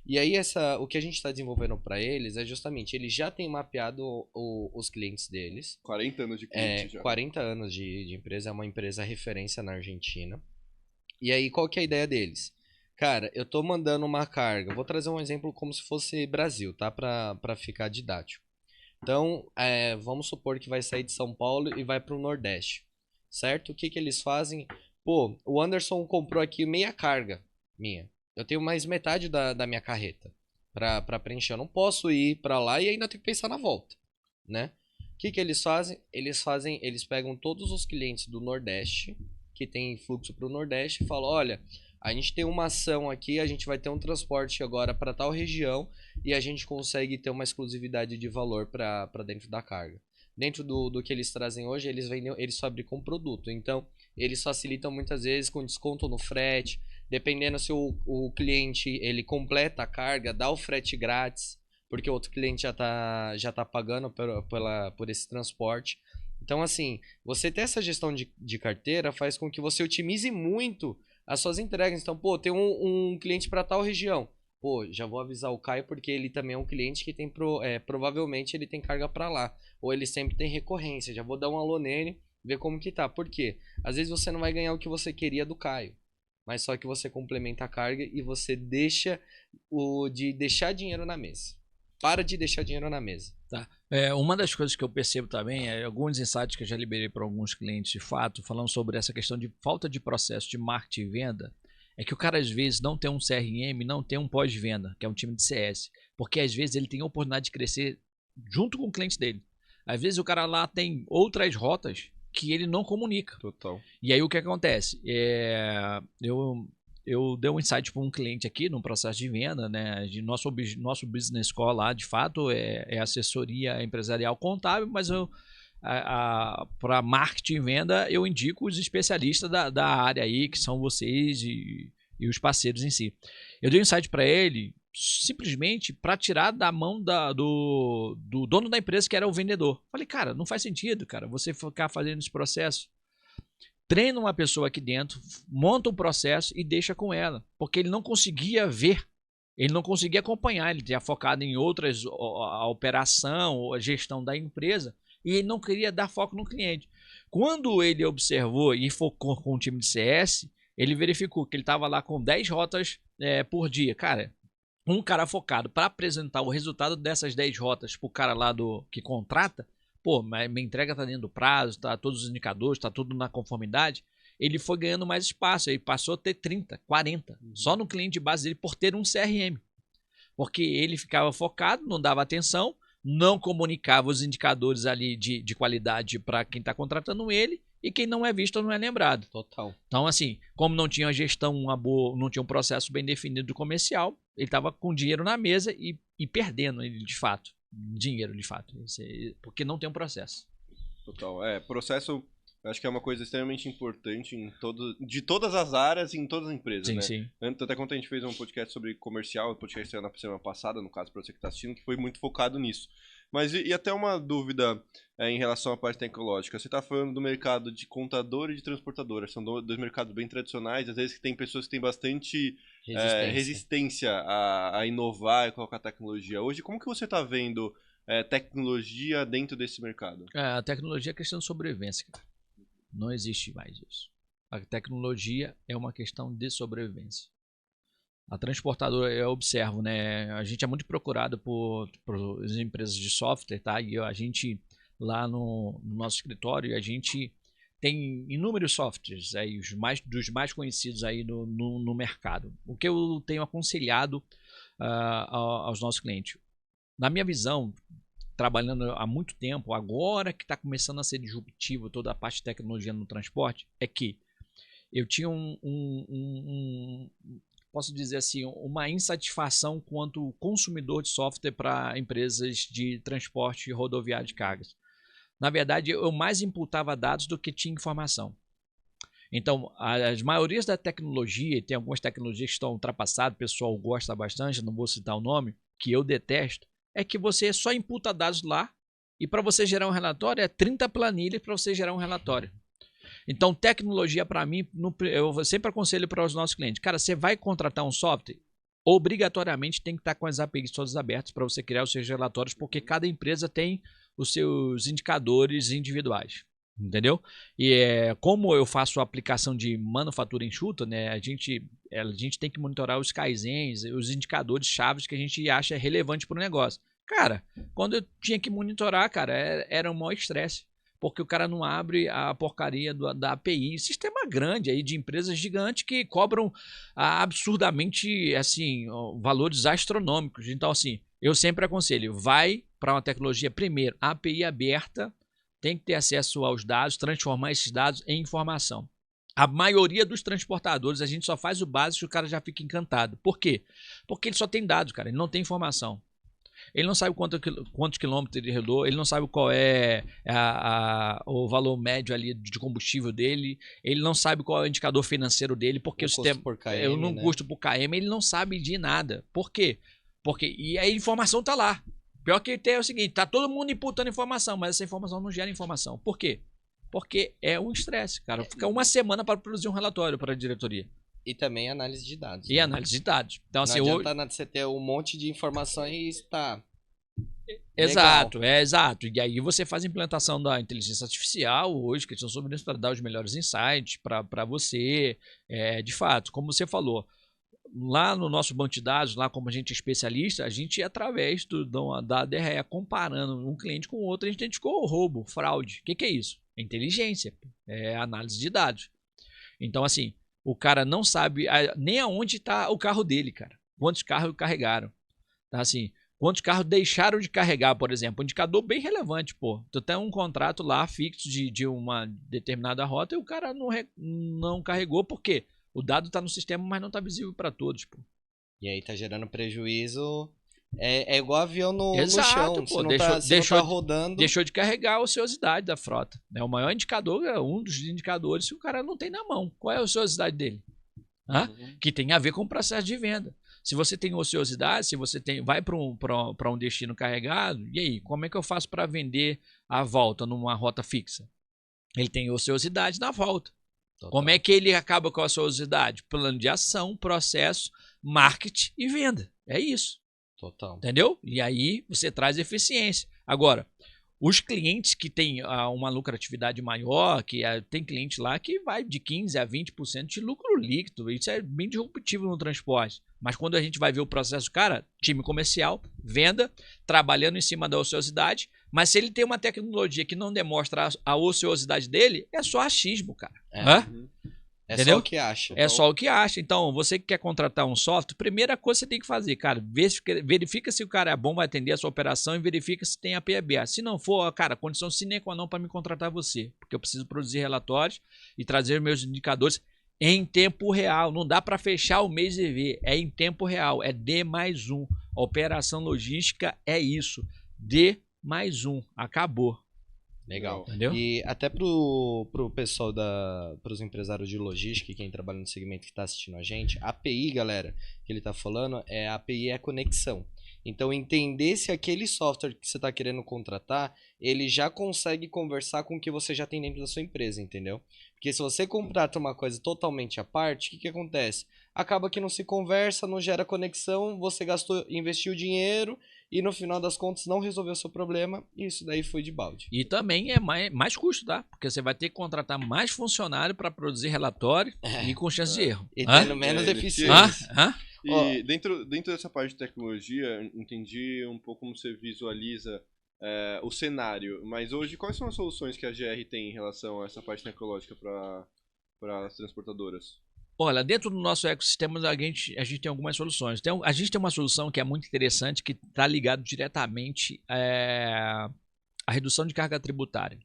E aí o que a gente está desenvolvendo para eles é justamente, eles já têm mapeado os clientes deles. 40 anos de cliente já. 40 anos de empresa, é uma empresa referência na Argentina. E aí qual que é a ideia deles? Cara, eu tô mandando uma carga. Vou trazer um exemplo como se fosse Brasil, tá? Pra ficar didático. Então, vamos supor que vai sair de São Paulo e vai pro Nordeste, certo? O que eles fazem? Pô, o Anderson comprou aqui meia carga minha. Eu tenho mais metade da minha carreta pra preencher. Eu não posso ir pra lá e ainda tenho que pensar na volta, né? O que eles fazem? Eles pegam todos os clientes do Nordeste, que tem fluxo pro Nordeste, e falam, olha... A gente tem uma ação aqui, a gente vai ter um transporte agora para tal região e a gente consegue ter uma exclusividade de valor para dentro da carga. Dentro do que eles trazem hoje, eles fabricam um produto. Então, eles facilitam muitas vezes com desconto no frete. Dependendo se o cliente ele completa a carga, dá o frete grátis, porque o outro cliente já tá pagando por esse transporte. Então, assim, você ter essa gestão de carteira faz com que você otimize muito as suas entregas. Então, pô, tem um cliente para tal região. Pô, já vou avisar o Caio porque ele também é um cliente que tem provavelmente ele tem carga para lá. Ou ele sempre tem recorrência. Já vou dar um alô nele, ver como que tá. Por quê? Às vezes você não vai ganhar o que você queria do Caio. Mas só que você complementa a carga e você deixa de deixar dinheiro na mesa. Para de deixar dinheiro na mesa. Tá. Uma das coisas que eu percebo também, alguns insights que eu já liberei para alguns clientes de fato, falando sobre essa questão de falta de processo de marketing e venda, é que o cara às vezes não tem um CRM, não tem um pós-venda, que é um time de CS, porque às vezes ele tem a oportunidade de crescer junto com o cliente dele. Às vezes o cara lá tem outras rotas que ele não comunica. Total. E aí o que acontece? Eu dei um insight para um cliente aqui no processo de venda, né? De nosso business call lá, de fato, é assessoria empresarial contábil, mas para marketing e venda eu indico os especialistas da área aí, que são vocês e os parceiros em si. Eu dei um insight para ele simplesmente para tirar da mão do dono da empresa, que era o vendedor. Falei, cara, não faz sentido, cara, você ficar fazendo esse processo. Treina uma pessoa aqui dentro, monta um processo e deixa com ela. Porque ele não conseguia ver, ele não conseguia acompanhar, ele tinha focado em outras, a operação, a gestão da empresa, e ele não queria dar foco no cliente. Quando ele observou e focou com o time de CS, ele verificou que ele estava lá com 10 rotas por dia. Cara, um cara focado para apresentar o resultado dessas 10 rotas para o cara lá que contrata, pô, minha entrega está dentro do prazo, tá todos os indicadores, está tudo na conformidade, ele foi ganhando mais espaço, ele passou a ter 30, 40, só no cliente de base dele por ter um CRM. Porque ele ficava focado, não dava atenção, não comunicava os indicadores ali de qualidade para quem está contratando ele, e quem não é visto não é lembrado. Total. Então, assim, como não tinha uma gestão, não tinha um processo bem definido do comercial, ele estava com dinheiro na mesa e perdendo, de fato, dinheiro, de fato, porque não tem um processo. Total. Processo, acho que é uma coisa extremamente importante de todas as áreas e em todas as empresas, sim, né? Sim. Até quando a gente fez um podcast sobre comercial, o podcast saiu na semana passada, no caso, para você que está assistindo, que foi muito focado nisso. Mas e até uma dúvida em relação à parte tecnológica. Você está falando do mercado de contador e de transportadora. São dois mercados bem tradicionais. Às vezes que tem pessoas que têm bastante resistência a inovar e colocar tecnologia. Hoje, como que você está vendo tecnologia dentro desse mercado? A tecnologia é questão de sobrevivência, cara. Não existe mais isso. A tecnologia é uma questão de sobrevivência. A transportadora, eu observo, né? A gente é muito procurado por as empresas de software, tá? E a gente, lá no nosso escritório, a gente tem inúmeros softwares, aí, dos mais conhecidos aí no mercado. O que eu tenho aconselhado aos nossos clientes? Na minha visão, trabalhando há muito tempo, agora que está começando a ser disruptivo toda a parte de tecnologia no transporte, é que eu tinha posso dizer assim, uma insatisfação quanto consumidor de software para empresas de transporte rodoviário de cargas. Na verdade, eu mais imputava dados do que tinha informação. Então, as maiorias da tecnologia, tem algumas tecnologias que estão ultrapassadas, o pessoal gosta bastante, não vou citar o nome, que eu detesto, é que você só imputa dados lá e para você gerar um relatório é 30 planilhas para você gerar um relatório. Então, tecnologia para mim, eu sempre aconselho para os nossos clientes, cara, você vai contratar um software, obrigatoriamente tem que estar com as APIs todas abertas para você criar os seus relatórios, porque cada empresa tem os seus indicadores individuais, entendeu? E como eu faço a aplicação de manufatura enxuta, né, a gente tem que monitorar os kaizens, os indicadores chaves que a gente acha relevante para o negócio. Cara, quando eu tinha que monitorar, cara, era um maior estresse. Porque o cara não abre a porcaria da API. Sistema grande aí de empresas gigantes que cobram absurdamente, assim, valores astronômicos. Então, assim, eu sempre aconselho, vai para uma tecnologia, primeiro, API aberta, tem que ter acesso aos dados, transformar esses dados em informação. A maioria dos transportadores, a gente só faz o básico e o cara já fica encantado. Por quê? Porque ele só tem dados, cara, ele não tem informação. Ele não sabe quantos quilômetros ele rodou, ele não sabe qual é o valor médio ali de combustível dele, ele não sabe qual é o indicador financeiro dele, porque o sistema por KM, eu não custo por KM, ele não sabe de nada. Por quê? E a informação tá lá. Pior que tem é o seguinte, tá todo mundo imputando informação, mas essa informação não gera informação. Por quê? Porque é um estresse, cara. Fica uma semana para produzir um relatório para a diretoria. E também análise de dados. E análise de dados. Então, não adianta nada você ter um monte de informações e está... Exato, exato. E aí você faz a implantação da inteligência artificial hoje, que são sobre isso, para dar os melhores insights para você. De fato, como você falou, lá no nosso banco de dados, lá como a gente é especialista, a gente, através da DRE, comparando um cliente com o outro, a gente identificou roubo, fraude. O que é isso? É inteligência, é análise de dados. Então, assim, o cara não sabe nem aonde está o carro dele, cara. Quantos carros carregaram. Tá, assim, quantos carros deixaram de carregar, por exemplo. Um indicador bem relevante, pô. Tu tem um contrato lá fixo de uma determinada rota e o cara não carregou. Por quê? O dado está no sistema, mas não está visível para todos, pô. E aí tá gerando prejuízo. É igual avião no chão. Pô, deixou rodando. Deixou de carregar a ociosidade da frota. Né? O maior indicador é um dos indicadores se o cara não tem na mão. Qual é a ociosidade dele? Que tem a ver com o processo de venda. Se você tem ociosidade, se você vai para um destino carregado, e aí, como é que eu faço para vender a volta numa rota fixa? Ele tem ociosidade na volta. Total. Como é que ele acaba com a ociosidade? Plano de ação, processo, marketing e venda. É isso. Total. Entendeu? E aí você traz eficiência. Agora, os clientes que têm uma lucratividade maior, tem cliente lá que vai de 15% a 20% de lucro líquido. Isso é bem disruptivo no transporte. Mas quando a gente vai ver o processo, cara, time comercial, venda, trabalhando em cima da ociosidade, mas se ele tem uma tecnologia que não demonstra a ociosidade dele, é só achismo, cara. É Entendeu? só o que acha. É só o que acha. Então, você que quer contratar um software, primeira coisa que você tem que fazer, cara, verifica se o cara é bom, vai atender a sua operação e verifica se tem a PBA. Se não for, cara, condição sine qua non para me contratar você, porque eu preciso produzir relatórios e trazer meus indicadores em tempo real. Não dá para fechar o mês e ver, é em tempo real, é D+1. A operação logística é isso, D+1, acabou. Legal. Entendeu? E até pro pessoal pros empresários de logística e quem trabalha no segmento que está assistindo a gente, a API, galera, que ele está falando, a API é a conexão. Então, entender se aquele software que você está querendo contratar, ele já consegue conversar com o que você já tem dentro da sua empresa, entendeu? Porque se você contrata uma coisa totalmente à parte, o que acontece? Acaba que não se conversa, não gera conexão, você investiu dinheiro e no final das contas não resolveu o seu problema e isso daí foi de balde. E também é mais custo, tá? Porque você vai ter que contratar mais funcionário para produzir relatório e com chance de erro. E tendo menos eficiência. E dentro dessa parte de tecnologia, entendi um pouco como você visualiza o cenário, mas hoje quais são as soluções que a GR tem em relação a essa parte tecnológica para as transportadoras? Olha, dentro do nosso ecossistema a gente tem algumas soluções. A gente tem uma solução que é muito interessante, que está ligado diretamente à redução de carga tributária.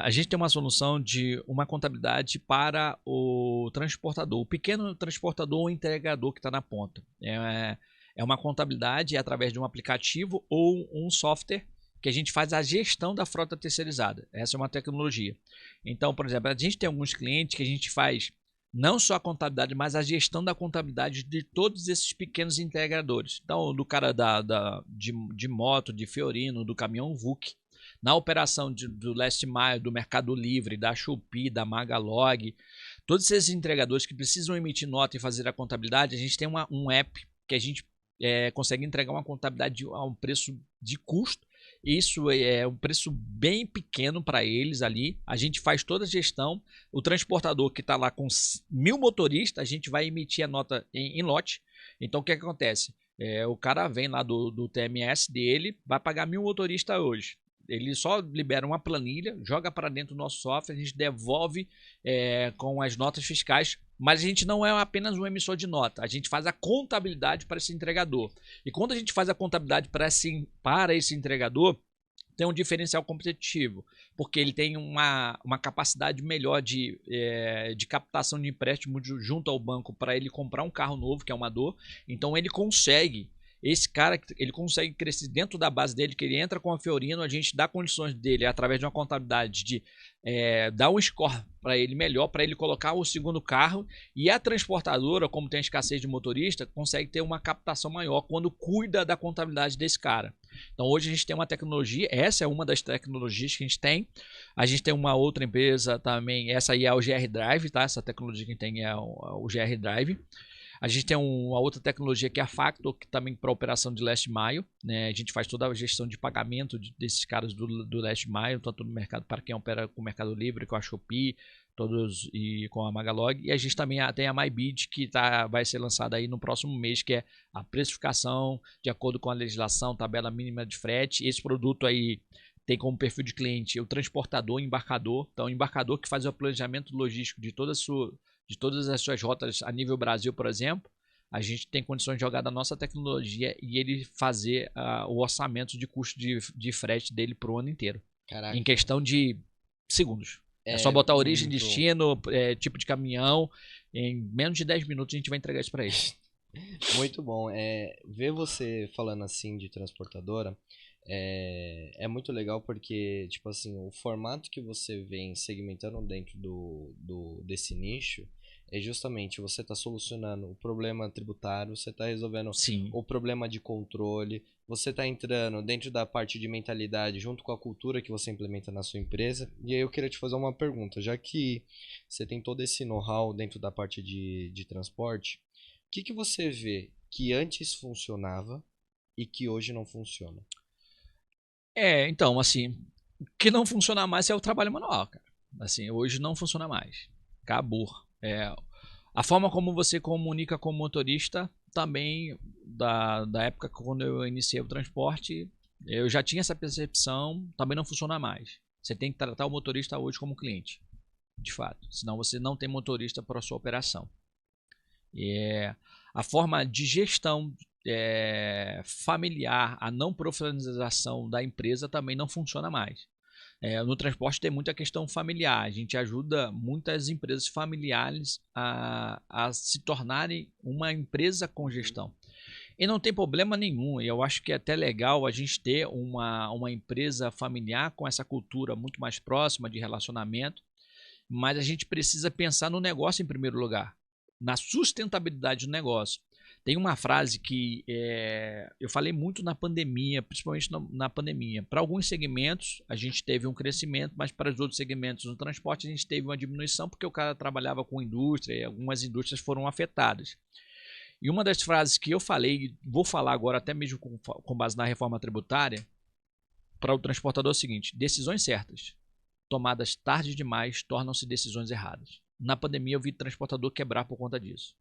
A gente tem uma solução de uma contabilidade para o transportador, o pequeno transportador ou entregador que está na ponta. É uma contabilidade através de um aplicativo ou um software que a gente faz a gestão da frota terceirizada. Essa é uma tecnologia. Então, por exemplo, a gente tem alguns clientes que a gente faz não só a contabilidade, mas a gestão da contabilidade de todos esses pequenos integradores. Então, do cara de moto, de Fiorino, do caminhão VUC, na operação do Last Mile, do Mercado Livre, da Shopee, da Magalog, todos esses entregadores que precisam emitir nota e fazer a contabilidade, a gente tem um app que a gente consegue entregar uma contabilidade a um preço de custo. Isso é um preço bem pequeno para eles ali. A gente faz toda a gestão. O transportador que está lá com 1.000 motoristas, a gente vai emitir a nota em lote. Então, o que acontece? O cara vem lá do TMS dele, vai pagar 1.000 motoristas hoje. Ele só libera uma planilha, joga para dentro do nosso software, a gente devolve com as notas fiscais, mas a gente não é apenas um emissor de nota, a gente faz a contabilidade para esse entregador. E quando a gente faz a contabilidade para esse entregador, tem um diferencial competitivo, porque ele tem uma capacidade melhor de captação de empréstimo junto ao banco para ele comprar um carro novo, que é uma dor. Então ele consegue... Esse cara, ele consegue crescer dentro da base dele, que ele entra com a Fiorino, a gente dá condições dele, através de uma contabilidade, de dar um score para ele melhor, para ele colocar o segundo carro, e a transportadora, como tem escassez de motorista, consegue ter uma captação maior quando cuida da contabilidade desse cara. Então hoje a gente tem uma tecnologia, essa é uma das tecnologias que a gente tem uma outra empresa também, essa aí é o GR Drive, tá? Essa tecnologia que a gente tem é o GR Drive. A gente tem uma outra tecnologia que é a Factor, que também para operação de Last Mile, né? A gente faz toda a gestão de pagamento desses caras do Last Mile, tanto no mercado para quem opera com o Mercado Livre, com a Shopee, todos e com a Magalog. E a gente também tem a MyBid, que vai ser lançada aí no próximo mês, que é a precificação de acordo com a legislação, tabela mínima de frete. Esse produto aí tem como perfil de cliente o transportador, embarcador. Então, o embarcador que faz o planejamento logístico de todas as suas rotas a nível Brasil, por exemplo, a gente tem condições de jogar da nossa tecnologia e ele fazer o orçamento de custo de frete dele para o ano inteiro. Caraca. Em questão de segundos. É só botar origem, destino, tipo de caminhão. Em menos de 10 minutos a gente vai entregar isso para eles. Muito bom. Ver você falando assim de transportadora é muito legal porque, tipo assim, o formato que você vem segmentando dentro desse nicho é justamente você está solucionando o problema tributário, você está resolvendo Sim. o problema de controle, você está entrando dentro da parte de mentalidade junto com a cultura que você implementa na sua empresa. E aí eu queria te fazer uma pergunta, já que você tem todo esse know-how dentro da parte de transporte, o que você vê que antes funcionava e que hoje não funciona? Então, assim, o que não funciona mais é o trabalho manual, cara. Assim, hoje não funciona mais. Acabou. A forma como você comunica com o motorista também, da época quando eu iniciei o transporte, eu já tinha essa percepção, também não funciona mais. Você tem que tratar o motorista hoje como cliente, de fato. Senão você não tem motorista para a sua operação. A forma de gestão familiar, a não profissionalização da empresa também não funciona mais. No transporte tem muita questão familiar. A gente ajuda muitas empresas familiares a se tornarem uma empresa com gestão. E não tem problema nenhum. Eu acho que é até legal a gente ter uma empresa familiar com essa cultura muito mais próxima de relacionamento. Mas a gente precisa pensar no negócio em primeiro lugar, na sustentabilidade do negócio. Tem uma frase que eu falei muito na pandemia, principalmente na pandemia. Para alguns segmentos a gente teve um crescimento, mas para os outros segmentos no transporte a gente teve uma diminuição porque o cara trabalhava com indústria e algumas indústrias foram afetadas. E uma das frases que eu falei, vou falar agora até mesmo com base na reforma tributária, para o transportador é o seguinte: decisões certas tomadas tarde demais tornam-se decisões erradas. Na pandemia eu vi transportador quebrar por conta disso.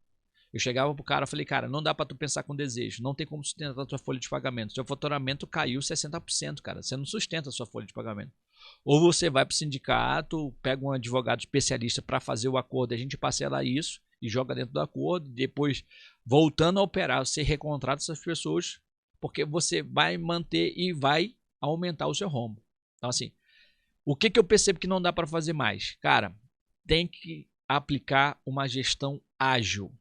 Eu chegava pro cara e falei, cara, não dá para tu pensar com desejo, não tem como sustentar a tua folha de pagamento. Seu faturamento caiu 60%, cara, você não sustenta a sua folha de pagamento. Ou você vai pro sindicato, pega um advogado especialista para fazer o acordo, a gente parcela isso e joga dentro do acordo, e depois, voltando a operar, você recontrata essas pessoas, porque você vai manter e vai aumentar o seu rombo. Então, assim, o que eu percebo que não dá para fazer mais? Cara, tem que aplicar uma gestão ágil.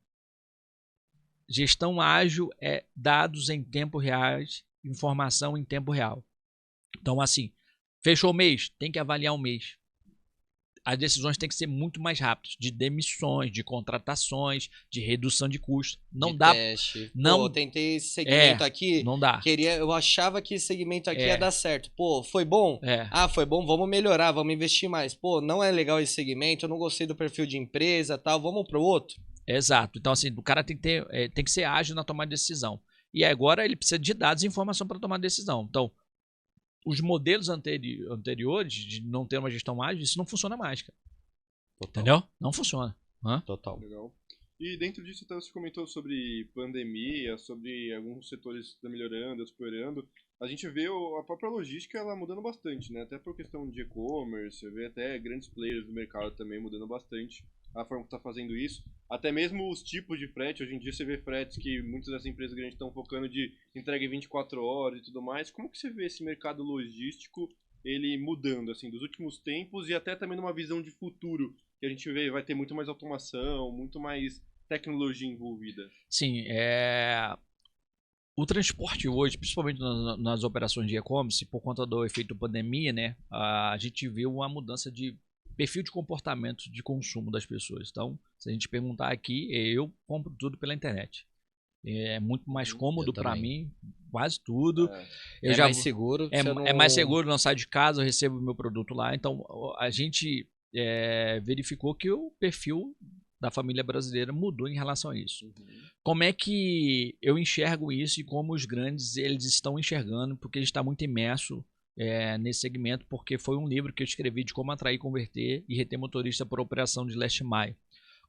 Gestão ágil é dados em tempo real, informação em tempo real. Então, assim, fechou o mês, tem que avaliar o mês. As decisões têm que ser muito mais rápidas, de demissões, de contratações, de redução de custos. Não de dá. Teste. Não, Pô, tentei esse segmento aqui. Não dá. Eu achava que esse segmento aqui ia dar certo. Pô, foi bom? Ah, foi bom, vamos melhorar, vamos investir mais. Pô, não é legal esse segmento, eu não gostei do perfil de empresa, tal, vamos pro outro. Exato. Então, assim, o cara tem que ser ágil na tomada de decisão. E agora ele precisa de dados e informação para tomar decisão. Então, os modelos anteriores de não ter uma gestão ágil, isso não funciona mais, cara. Total. Entendeu? Não funciona. Total. Legal. E dentro disso, então, você comentou sobre pandemia, sobre alguns setores que estão melhorando, superando. A gente vê a própria logística ela mudando bastante, né? Até por questão de e-commerce, você vê até grandes players do mercado também mudando bastante a forma que está fazendo isso. Até mesmo os tipos de frete. Hoje em dia você vê fretes que muitas das empresas grandes estão focando de entrega em 24 horas e tudo mais. Como que você vê esse mercado logístico ele mudando, assim, dos últimos tempos e até também numa visão de futuro, que a gente vê vai ter muito mais automação, muito mais tecnologia envolvida? Sim, o transporte hoje, principalmente nas operações de e-commerce, por conta do efeito pandemia, né, a gente viu uma mudança de perfil de comportamento de consumo das pessoas. Então, se a gente perguntar aqui, eu compro tudo pela internet. É muito mais cômodo para mim, quase tudo. Mais seguro. É mais seguro, não saio de casa, eu recebo o meu produto lá. Então, a gente verificou que o perfil da família brasileira mudou em relação a isso. Como é que eu enxergo isso e como os grandes eles estão enxergando, porque a gente está muito imerso nesse segmento, porque foi um livro que eu escrevi de como atrair, converter e reter motorista por operação de last mile.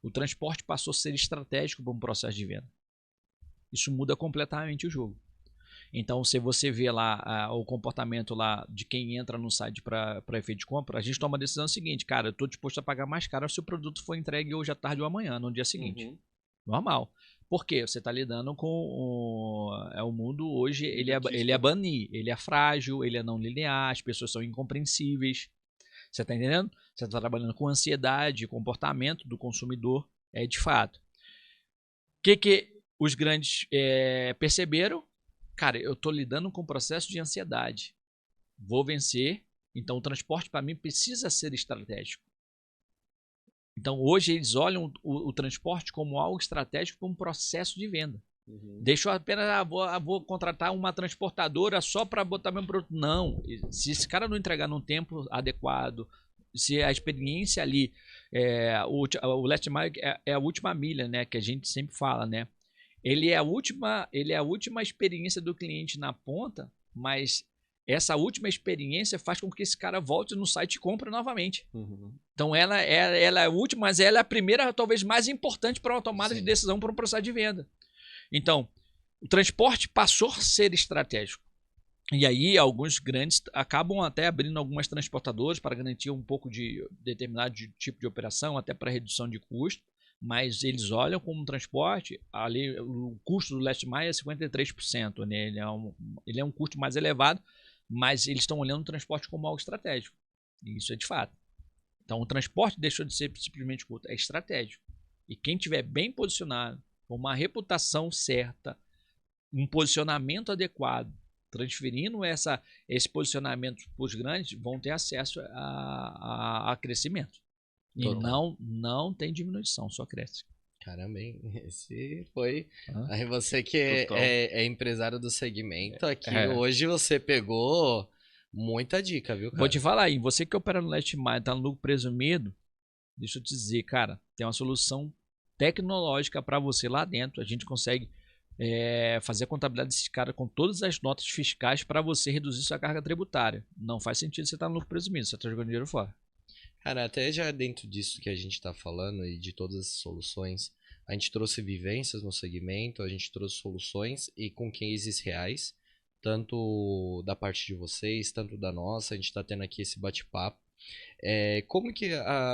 O transporte passou a ser estratégico para um processo de venda. Isso muda completamente o jogo. Então, se você vê lá o comportamento lá de quem entra no site para efeito de compra, a gente toma a decisão seguinte, cara, eu estou disposto a pagar mais caro se o produto for entregue hoje à tarde ou amanhã, no dia seguinte. Normal. Por quê? Você está lidando com o mundo hoje, ele é bunny, ele é frágil, ele é não linear, as pessoas são incompreensíveis. Você está entendendo? Você está trabalhando com ansiedade, comportamento do consumidor, de fato. O que os grandes perceberam? Cara, eu estou lidando com um processo de ansiedade. Vou vencer, então o transporte para mim precisa ser estratégico. Então, hoje eles olham o transporte como algo estratégico para um processo de venda. Deixa eu apenas, vou contratar uma transportadora só para botar meu produto. Não, se esse cara não entregar num tempo adequado, se a experiência ali, o last mile é a última milha, né, que a gente sempre fala, né? Ele é a última experiência do cliente na ponta, mas essa última experiência faz com que esse cara volte no site e compre novamente. Então ela é a última, mas ela é a primeira, talvez mais importante para uma tomada de decisão para um processo de venda. Então, o transporte passou a ser estratégico. E aí, alguns grandes acabam até abrindo algumas transportadoras para garantir um pouco de determinado tipo de operação, até para redução de custo. Mas eles olham como transporte, ali, o custo do last mile é 53%. Né? Ele é um custo mais elevado, mas eles estão olhando o transporte como algo estratégico. E isso é de fato. Então, o transporte deixou de ser simplesmente curto, é estratégico. E quem estiver bem posicionado, com uma reputação certa, um posicionamento adequado, transferindo esse posicionamento para os grandes, vão ter acesso a crescimento. E não tem diminuição, só cresce. Caramba, hein? Esse foi... Aí você que é empresário do segmento aqui, hoje você pegou muita dica, viu, cara? Vou te falar aí, você que opera no last mile, tá no lucro presumido, deixa eu te dizer, cara, tem uma solução tecnológica para você lá dentro. A gente consegue fazer a contabilidade desses caras com todas as notas fiscais para você reduzir sua carga tributária. Não faz sentido você estar no lucro presumido, você está jogando dinheiro fora. Cara, até já dentro disso que a gente está falando e de todas as soluções, a gente trouxe vivências no segmento, a gente trouxe soluções e com cases reais, tanto da parte de vocês, tanto da nossa, a gente está tendo aqui esse bate-papo. Como que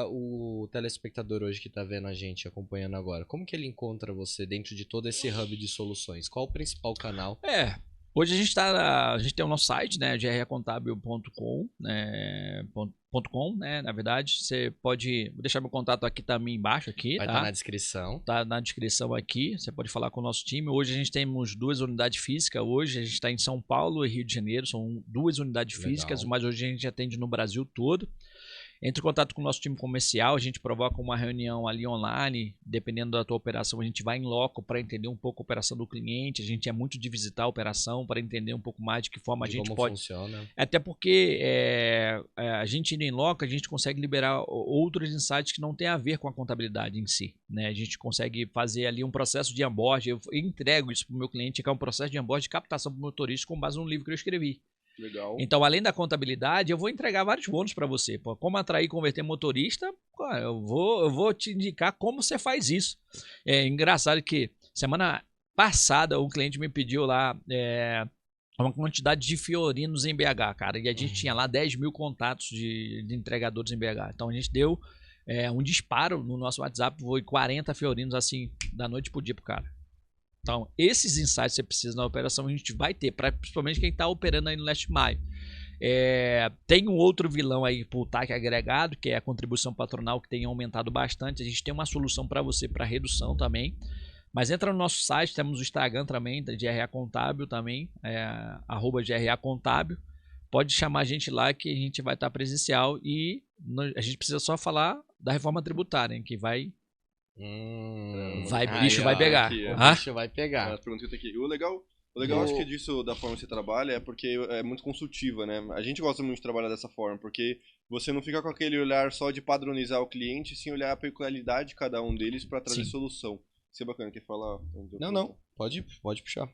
o telespectador hoje que está vendo a gente, acompanhando agora, como que ele encontra você dentro de todo esse hub de soluções? Qual o principal canal? Hoje a gente tem o nosso site, né, grcontábil.com, né, na verdade, você pode, vou deixar meu contato aqui também embaixo, aqui, vai estar na descrição. Tá na descrição aqui, você pode falar com o nosso time. Hoje a gente temos 2 unidades físicas, hoje a gente está em São Paulo e Rio de Janeiro, são 2 unidades físicas, mas hoje a gente atende no Brasil todo. Entre em contato com o nosso time comercial, a gente provoca uma reunião ali online, dependendo da tua operação, a gente vai em loco para entender um pouco a operação do cliente, a gente é muito de visitar a operação para entender um pouco mais de que forma a gente pode... Funciona. Até porque a gente indo em loco, a gente consegue liberar outros insights que não tem a ver com a contabilidade em si, né? A gente consegue fazer ali um processo de onboard, eu entrego isso para o meu cliente, que é um processo de onboard de captação para o motorista com base num livro que eu escrevi. Legal. Então, além da contabilidade, eu vou entregar vários bônus para você. Pô, como atrair e converter motorista, pô, eu vou te indicar como você faz isso. É engraçado que semana passada um cliente me pediu lá uma quantidade de fiorinos em BH, cara. E a gente tinha lá 10 mil contatos de entregadores em BH. Então, a gente deu um disparo no nosso WhatsApp, foi 40 fiorinos assim, da noite pro dia pro cara. Então, esses insights que você precisa na operação, a gente vai ter, principalmente quem está operando aí no last mile. Tem um outro vilão aí para o TAC agregado, que é a contribuição patronal, que tem aumentado bastante. A gente tem uma solução para você para redução também. Mas entra no nosso site, temos o Instagram também, da GRA Contábil também, @GRA Contábil. Pode chamar a gente lá que a gente vai estar presencial e a gente precisa só falar da reforma tributária, hein, que vai... bicho vai pegar. Aqui, o bicho vai pegar. O legal acho que disso, da forma que você trabalha, é porque é muito consultiva, né? A gente gosta muito de trabalhar dessa forma, porque você não fica com aquele olhar só de padronizar o cliente, sim olhar a peculiaridade de cada um deles para trazer solução. Isso é bacana, quer falar? Não, pode puxar.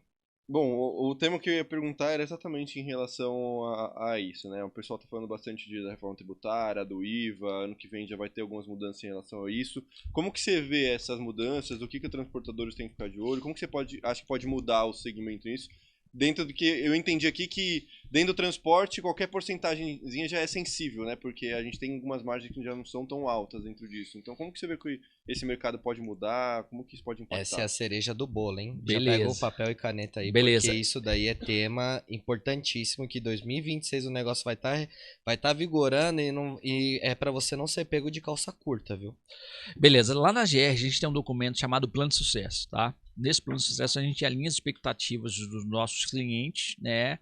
Bom, o tema que eu ia perguntar era exatamente em relação a isso, né? O pessoal tá falando bastante da reforma tributária, do IVA, ano que vem já vai ter algumas mudanças em relação a isso. Como que você vê essas mudanças? O que os transportadores têm que ficar de olho? Como que você acha que pode mudar o segmento nisso? Dentro do que eu entendi aqui, que dentro do transporte qualquer porcentagemzinha já é sensível, né? Porque a gente tem algumas margens que já não são tão altas dentro disso. Então como que você vê que esse mercado pode mudar? Como que isso pode impactar? Essa é a cereja do bolo, hein? Beleza. Já pegou papel e caneta aí, porque isso daí é tema importantíssimo, que 2026 o negócio vai tá vigorando e é para você não ser pego de calça curta, viu? Beleza. Lá na GR a gente tem um documento chamado Plano de Sucesso, tá? Nesse plano de sucesso a gente alinha as expectativas dos nossos clientes, né,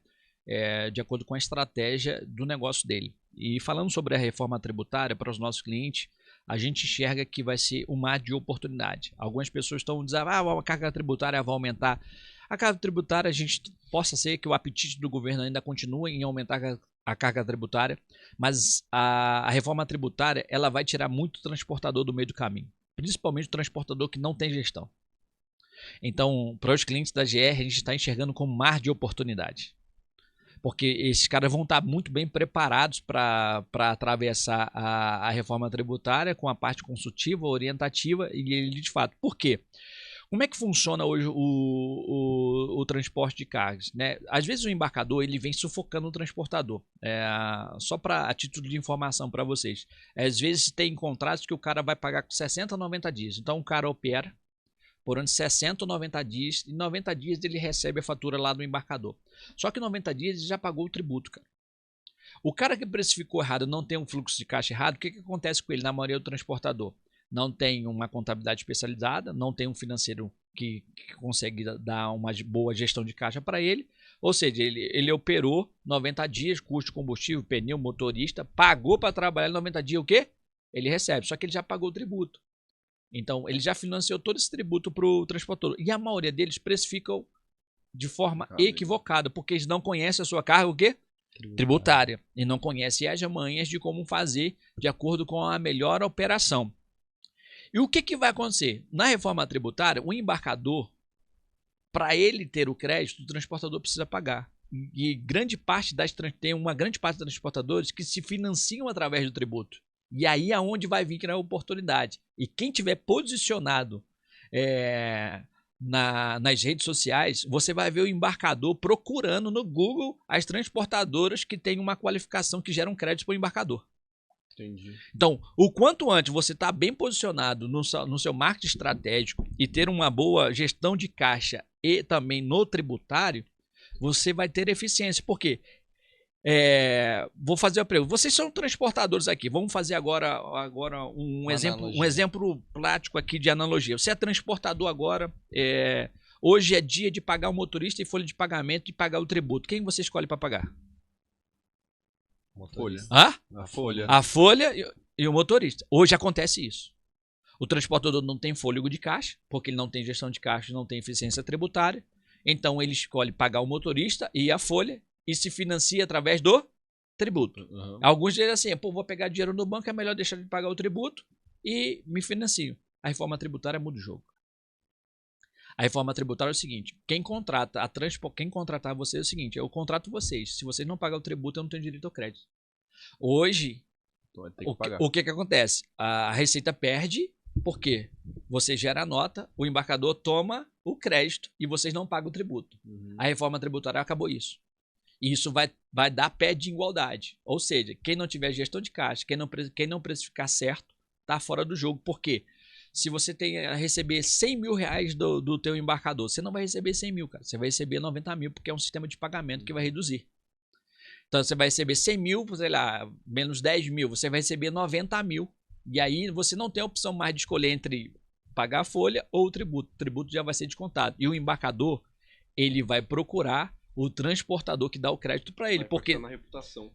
de acordo com a estratégia do negócio dele. E falando sobre a reforma tributária para os nossos clientes, a gente enxerga que vai ser um mar de oportunidade. Algumas pessoas estão dizendo, a carga tributária vai aumentar. A carga tributária, a gente possa ser que o apetite do governo ainda continue em aumentar a carga tributária, mas a reforma tributária ela vai tirar muito transportador do meio do caminho, principalmente o transportador que não tem gestão. Então, para os clientes da GR, a gente está enxergando como um mar de oportunidade. Porque esses caras vão estar muito bem preparados para atravessar a reforma tributária com a parte consultiva, orientativa e ele de fato. Por quê? Como é que funciona hoje o transporte de cargas? Né? Às vezes o embarcador ele vem sufocando o transportador. Só a título de informação para vocês. Às vezes tem contratos que o cara vai pagar com 60 a 90 dias. Então o cara opera por onde 60 ou 90 dias, e 90 dias ele recebe a fatura lá do embarcador. Só que 90 dias ele já pagou o tributo, cara. O cara que precificou errado, não tem um fluxo de caixa errado, o que acontece com ele na maioria do transportador? Não tem uma contabilidade especializada, não tem um financeiro que consegue dar uma boa gestão de caixa para ele, ou seja, ele operou 90 dias, custo de combustível, pneu, motorista, pagou para trabalhar 90 dias, o quê? Ele recebe, só que ele já pagou o tributo. Então, ele já financiou todo esse tributo para o transportador. E a maioria deles precificam de forma equivocada, porque eles não conhecem a sua carga, o quê? Tributária. E não conhecem as manhas de como fazer de acordo com a melhor operação. E o que vai acontecer? Na reforma tributária, o embarcador, para ele ter o crédito, o transportador precisa pagar. E tem uma grande parte dos transportadores que se financiam através do tributo. E aí é onde vai vir que é a oportunidade. E quem tiver posicionado nas redes sociais, você vai ver o embarcador procurando no Google as transportadoras que têm uma qualificação que geram crédito para o embarcador. Entendi. Então, o quanto antes você está bem posicionado no seu marketing estratégico e ter uma boa gestão de caixa e também no tributário, você vai ter eficiência. Por quê? Vou fazer a pergunta. Vocês são transportadores aqui. Vamos fazer agora um exemplo prático aqui de analogia. Você é transportador agora. Hoje é dia de pagar o motorista e folha de pagamento e pagar o tributo. Quem você escolhe para pagar? Folha. A folha. A folha e o motorista. Hoje acontece isso. O transportador não tem fôlego de caixa, porque ele não tem gestão de caixa, não tem eficiência tributária. Então ele escolhe pagar o motorista e a folha e se financia através do tributo. Uhum. Alguns dizem assim, vou pegar dinheiro no banco, é melhor deixar de pagar o tributo e me financio. A reforma tributária muda o jogo. A reforma tributária é o seguinte, quem contratar você é o seguinte, eu contrato vocês, se vocês não pagarem o tributo, eu não tenho direito ao crédito. Hoje, o que acontece? A Receita perde, porque você gera a nota, o embarcador toma o crédito e vocês não pagam o tributo. Uhum. A reforma tributária acabou isso. E isso vai dar pé de igualdade. Ou seja, quem não tiver gestão de caixa, quem não precificar certo, está fora do jogo. Por quê? Se você tem a receber 100 mil reais do teu embarcador, você não vai receber 100 mil, cara. Você vai receber 90 mil, porque é um sistema de pagamento que vai reduzir. Então, você vai receber 100 mil, sei lá, menos 10 mil, você vai receber 90 mil. E aí, você não tem a opção mais de escolher entre pagar a folha ou o tributo. O tributo já vai ser descontado. E o embarcador, ele vai procurar o transportador que dá o crédito para ele. Porque na reputação.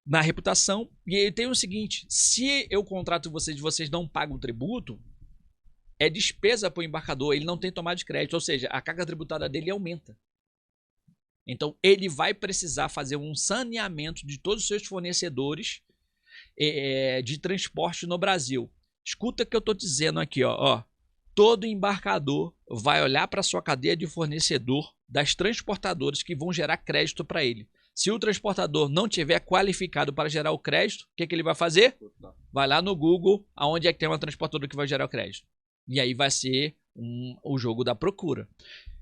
Na reputação. E aí tem o seguinte, se eu contrato vocês não pagam o tributo, é despesa para o embarcador, ele não tem tomada de crédito, ou seja, a carga tributária dele aumenta. Então, ele vai precisar fazer um saneamento de todos os seus fornecedores de transporte no Brasil. Escuta o que eu estou dizendo aqui, ó. Todo embarcador vai olhar para a sua cadeia de fornecedor das transportadoras que vão gerar crédito para ele. Se o transportador não tiver qualificado para gerar o crédito, o que ele vai fazer? Vai lá no Google, aonde é que tem uma transportadora que vai gerar o crédito. E aí vai ser o jogo da procura.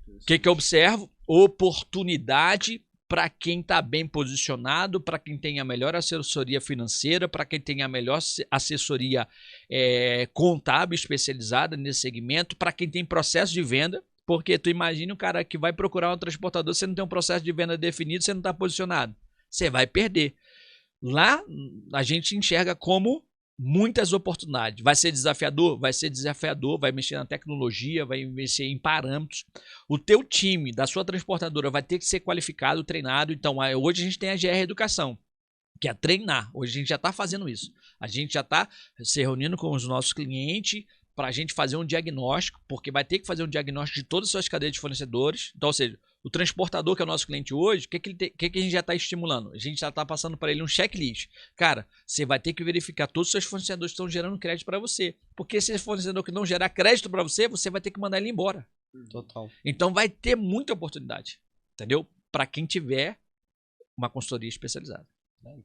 O que eu observo? Oportunidade para quem está bem posicionado, para quem tem a melhor assessoria financeira, para quem tem a melhor assessoria contábil especializada nesse segmento, para quem tem processo de venda, porque tu imagina o cara que vai procurar um transportador, você não tem um processo de venda definido, você não está posicionado. Você vai perder. Lá a gente enxerga como muitas oportunidades. Vai ser desafiador? Vai ser desafiador, vai mexer na tecnologia, vai mexer em parâmetros. O teu time da sua transportadora vai ter que ser qualificado, treinado. Então, hoje a gente tem a GR Educação, que é treinar. Hoje a gente já está fazendo isso. A gente já está se reunindo com os nossos clientes para a gente fazer um diagnóstico, porque vai ter que fazer um diagnóstico de todas as suas cadeias de fornecedores. Então, ou seja, o transportador que é o nosso cliente hoje, o que a gente já está estimulando? A gente já está passando para ele um checklist. Cara, você vai ter que verificar todos os seus fornecedores que estão gerando crédito para você. Porque se esse fornecedor que não gerar crédito para você, você vai ter que mandar ele embora. Total. Então vai ter muita oportunidade, entendeu? Para quem tiver uma consultoria especializada.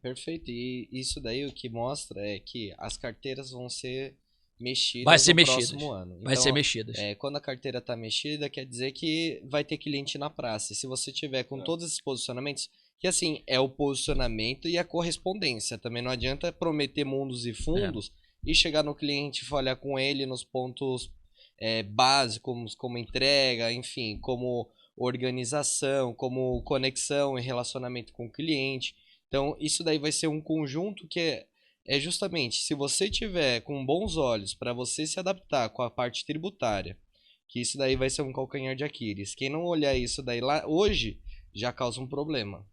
Perfeito. E isso daí o que mostra é que as carteiras vão ser mexidas Vai ser no mexidas. próximo ano. Vai ser mexidas. Quando a carteira está mexida, quer dizer que vai ter cliente na praça. E se você tiver com todos esses posicionamentos, que assim, é o posicionamento e a correspondência. Também não adianta prometer mundos e fundos e chegar no cliente e falhar com ele nos pontos básicos, como entrega, enfim, como organização, como conexão e relacionamento com o cliente. Então, isso daí vai ser um conjunto que é justamente, se você tiver com bons olhos para você se adaptar com a parte tributária, que isso daí vai ser um calcanhar de Aquiles. Quem não olhar isso daí lá hoje, já causa um problema.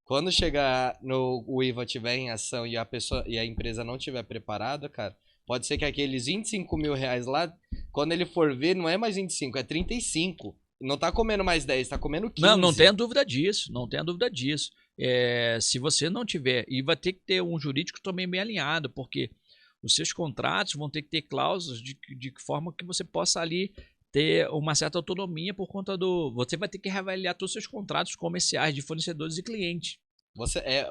Quando chegar o IVA tiver em ação e a empresa não tiver preparada, cara, pode ser que aqueles 25 mil reais lá, quando ele for ver, não é mais 25, é 35. Não tá comendo mais 10, tá comendo 15. Não tenha dúvida disso, não tenha dúvida disso. Se você não tiver, e vai ter que ter um jurídico também bem alinhado, porque os seus contratos vão ter que ter cláusulas de forma que você possa ali ter uma certa autonomia por conta você vai ter que reavaliar todos os seus contratos comerciais de fornecedores e clientes.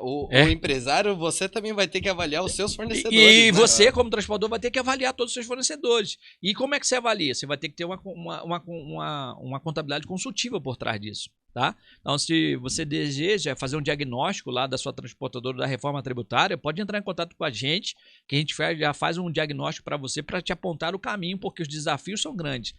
O empresário, você também vai ter que avaliar os seus fornecedores. E você, como transportador, vai ter que avaliar todos os seus fornecedores. E como é que você avalia? Você vai ter que ter uma contabilidade consultiva por trás disso. Tá? Então, se você deseja fazer um diagnóstico lá da sua transportadora da reforma tributária, pode entrar em contato com a gente, que a gente já faz um diagnóstico para você, para te apontar o caminho, porque os desafios são grandes.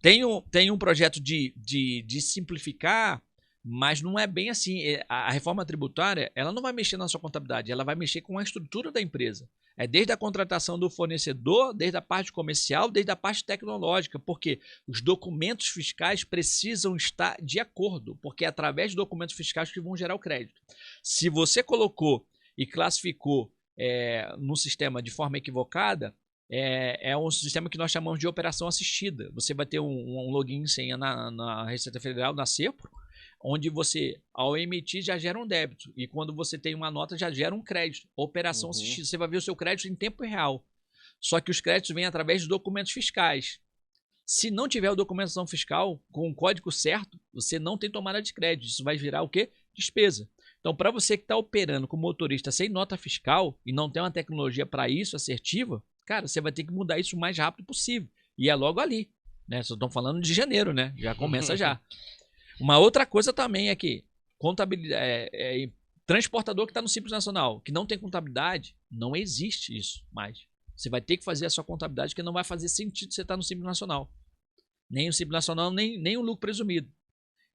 Tem um projeto de simplificar, mas não é bem assim. A reforma tributária, ela não vai mexer na sua contabilidade, ela vai mexer com a estrutura da empresa. É desde a contratação do fornecedor, desde a parte comercial, desde a parte tecnológica, porque os documentos fiscais precisam estar de acordo, porque é através de documentos fiscais que vão gerar o crédito. Se você colocou e classificou no sistema de forma equivocada, é um sistema que nós chamamos de operação assistida. Você vai ter um login e senha na Receita Federal, na CEPRO, onde você, ao emitir, já gera um débito. E quando você tem uma nota, já gera um crédito. Operação assistida. Você vai ver o seu crédito em tempo real. Só que os créditos vêm através de documentos fiscais. Se não tiver a documentação fiscal com o código certo, você não tem tomada de crédito. Isso vai virar o quê? Despesa. Então, para você que está operando como motorista sem nota fiscal e não tem uma tecnologia para isso assertiva, cara, você vai ter que mudar isso o mais rápido possível. E é logo ali. Né? Só estão falando de janeiro, né? Já começa já. Uma outra coisa também é que transportador que está no Simples Nacional, que não tem contabilidade, não existe isso mais. Você vai ter que fazer a sua contabilidade, que não vai fazer sentido você estar no Simples Nacional. Nem o Simples Nacional, nem o lucro presumido.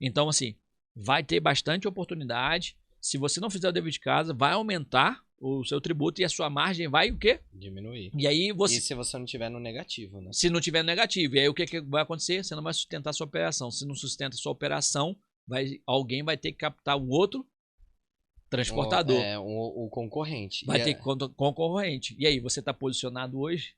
Então, assim, vai ter bastante oportunidade. Se você não fizer o dever de casa, vai aumentar o seu tributo e a sua margem vai o quê? Diminuir. E aí E se você não tiver no negativo, né? Se não tiver no negativo. E aí o que vai acontecer? Você não vai sustentar a sua operação. Se não sustenta a sua operação, alguém vai ter que captar um outro transportador. O concorrente. Vai ter que concorrente. E aí, você está posicionado hoje?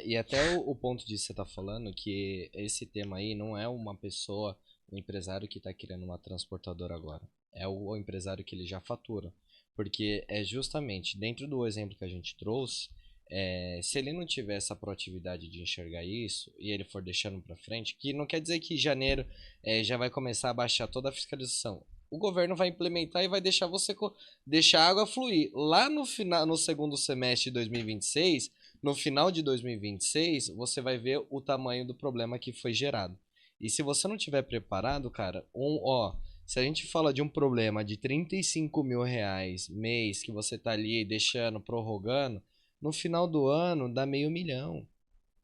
E até o ponto disso que você está falando, que esse tema aí não é uma pessoa, um empresário que está criando uma transportadora agora. É o empresário que ele já fatura. Porque é justamente, dentro do exemplo que a gente trouxe, se ele não tiver essa proatividade de enxergar isso e ele for deixando para frente, que não quer dizer que em janeiro já vai começar a baixar toda a fiscalização. O governo vai implementar e vai deixar deixar a água fluir. Lá no segundo semestre de 2026, no final de 2026, você vai ver o tamanho do problema que foi gerado. E se você não tiver preparado, cara, se a gente fala de um problema de 35 mil reais mês que você tá ali deixando, prorrogando, no final do ano dá $500 mil.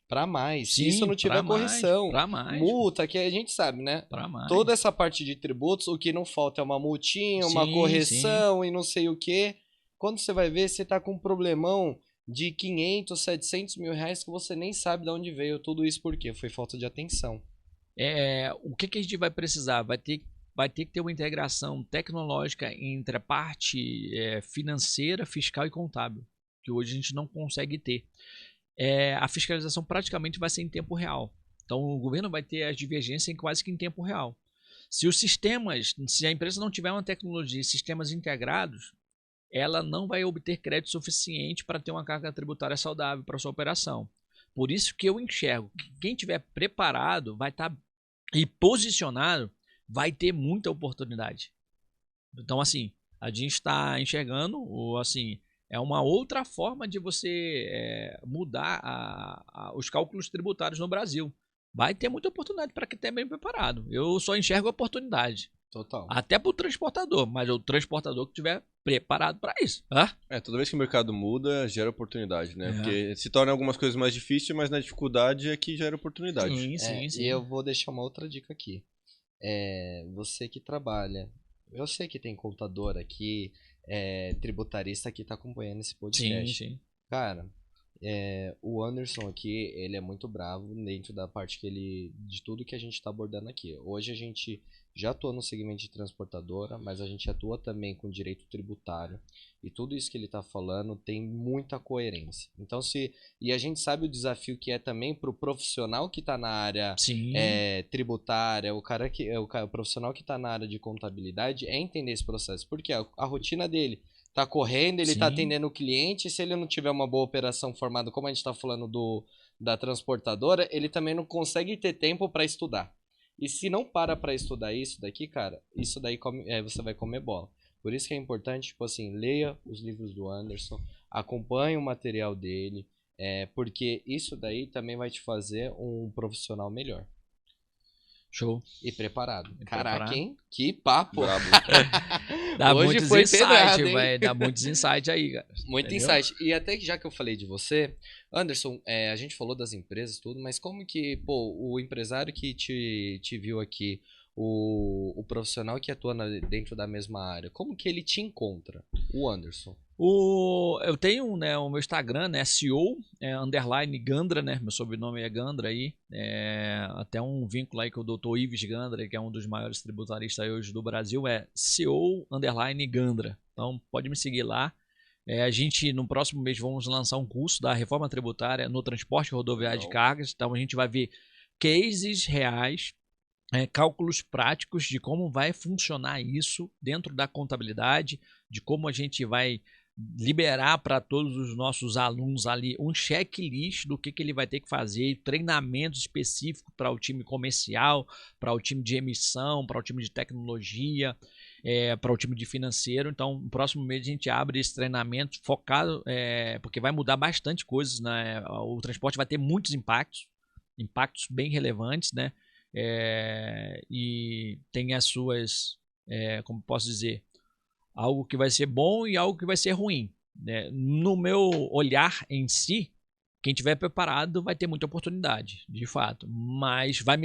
Pra mais. Sim, se isso não tiver correção, multa, que a gente sabe, né? Pra mais. Toda essa parte de tributos, o que não falta é uma multinha, uma correção e não sei o que. Quando você vai ver, você tá com um problemão de 500, 700 mil reais que você nem sabe de onde veio. Tudo isso por quê? Foi falta de atenção. O que a gente vai precisar? Vai ter vai ter que ter uma integração tecnológica entre a parte financeira, fiscal e contábil, que hoje a gente não consegue ter. A fiscalização praticamente vai ser em tempo real. Então o governo vai ter as divergências quase que em tempo real. Se a empresa não tiver uma tecnologia e sistemas integrados, ela não vai obter crédito suficiente para ter uma carga tributária saudável para sua operação. Por isso que eu enxergo que quem estiver preparado vai estar e posicionado, vai ter muita oportunidade. Então, assim, a gente está enxergando, assim, é uma outra forma de você mudar os cálculos tributários no Brasil. Vai ter muita oportunidade para quem está bem preparado. Eu só enxergo oportunidade. Total. Até para o transportador, mas o transportador que estiver preparado para isso. Toda vez que o mercado muda, gera oportunidade, né? Porque se torna algumas coisas mais difíceis, mas na dificuldade é que gera oportunidade. Sim. E eu vou deixar uma outra dica aqui. Você que trabalha, eu sei que tem contador aqui, tributarista que está acompanhando esse podcast. Sim. Cara, o Anderson aqui, ele é muito bravo dentro da parte de tudo que a gente está abordando aqui. Hoje a gente já atua no segmento de transportadora, mas a gente atua também com direito tributário. E tudo isso que ele está falando tem muita coerência. Então, e a gente sabe o desafio que é também para o profissional que está na área tributária, o profissional que está na área de contabilidade, entender esse processo. Porque a rotina dele tá correndo, ele tá atendendo o cliente, se ele não tiver uma boa operação formada, como a gente tá falando da transportadora, ele também não consegue ter tempo para estudar. E se não para estudar isso daqui, cara, isso daí você vai comer bola. Por isso que é importante, tipo assim, leia os livros do Anderson, acompanhe o material dele, porque isso daí também vai te fazer um profissional melhor. Show. E preparado. Caraca, preparado. hein? Que papo. Dá Hoje muitos foi insights, pedrada, hein? vai dar muitos insights aí, cara. Muito Entendeu? insight. E até que já que eu falei de você, Anderson, a gente falou das empresas tudo, mas como que, o empresário que te viu aqui, o profissional que atua dentro da mesma área, como que ele te encontra, o Anderson? Eu tenho o meu Instagram, né, SEO, underline Gandra, né, meu sobrenome é Gandra aí, até um vínculo aí com o Dr. Ives Gandra, que é um dos maiores tributaristas hoje do Brasil, é SEO underline Gandra, então pode me seguir lá. A gente, no próximo mês, vamos lançar um curso da reforma tributária no transporte rodoviário de cargas, então a gente vai ver cases reais, cálculos práticos de como vai funcionar isso dentro da contabilidade, de como a gente vai liberar para todos os nossos alunos ali um checklist do que ele vai ter que fazer, treinamento específico para o time comercial, para o time de emissão, para o time de tecnologia, para o time de financeiro. Então, no próximo mês a gente abre esse treinamento focado, porque vai mudar bastante coisas, né? O transporte vai ter muitos impactos bem relevantes, né? E tem as suas, como posso dizer, algo que vai ser bom e algo que vai ser ruim, né? No meu olhar em si, quem tiver preparado vai ter muita oportunidade, de fato, mas vai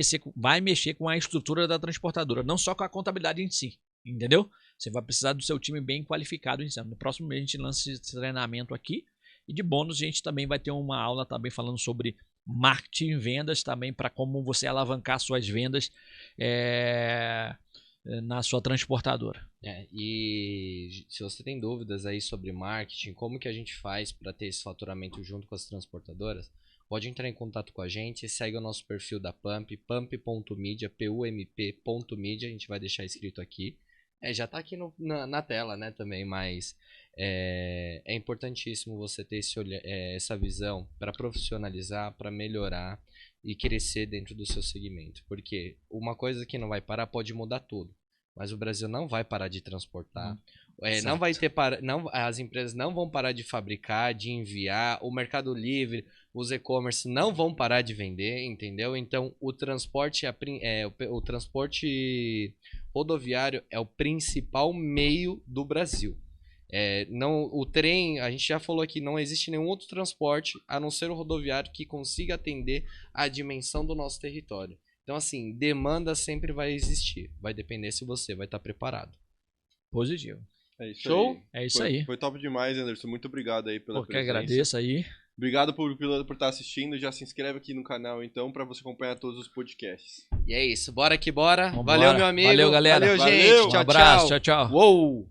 mexer com a estrutura da transportadora, não só com a contabilidade em si, entendeu? Você vai precisar do seu time bem qualificado. No próximo mês a gente lança esse treinamento aqui, e de bônus a gente também vai ter uma aula também falando sobre marketing e vendas também, para como você alavancar suas vendas na sua transportadora. E se você tem dúvidas aí sobre marketing, como que a gente faz para ter esse faturamento junto com as transportadoras, pode entrar em contato com a gente, segue o nosso perfil da Pump, pump.media, pump.media, a gente vai deixar escrito aqui. Já está aqui na tela, né, também, mas é importantíssimo você ter essa visão para profissionalizar, para melhorar e crescer dentro do seu segmento. Porque uma coisa que não vai parar pode mudar tudo, mas o Brasil não vai parar de transportar. Não vai ter as empresas não vão parar de fabricar, de enviar, o Mercado Livre, os e-commerce não vão parar de vender, entendeu? Então o transporte o transporte rodoviário é o principal meio do Brasil. O trem, a gente já falou aqui, não existe nenhum outro transporte a não ser o rodoviário que consiga atender a dimensão do nosso território. Então, assim, demanda sempre vai existir. Vai depender se você vai estar preparado. Positivo. É isso Show? aí. É isso aí. Foi top demais, Anderson. Muito obrigado aí pela Porque presença. agradeço aí. Obrigado por estar assistindo. Já se inscreve aqui no canal, então, para você acompanhar todos os podcasts. E é isso, bora que bora. Vambora. Valeu, meu amigo. Valeu, galera. Valeu, gente. Valeu. Tchau, Um abraço, tchau. tchau, tchau. Uou!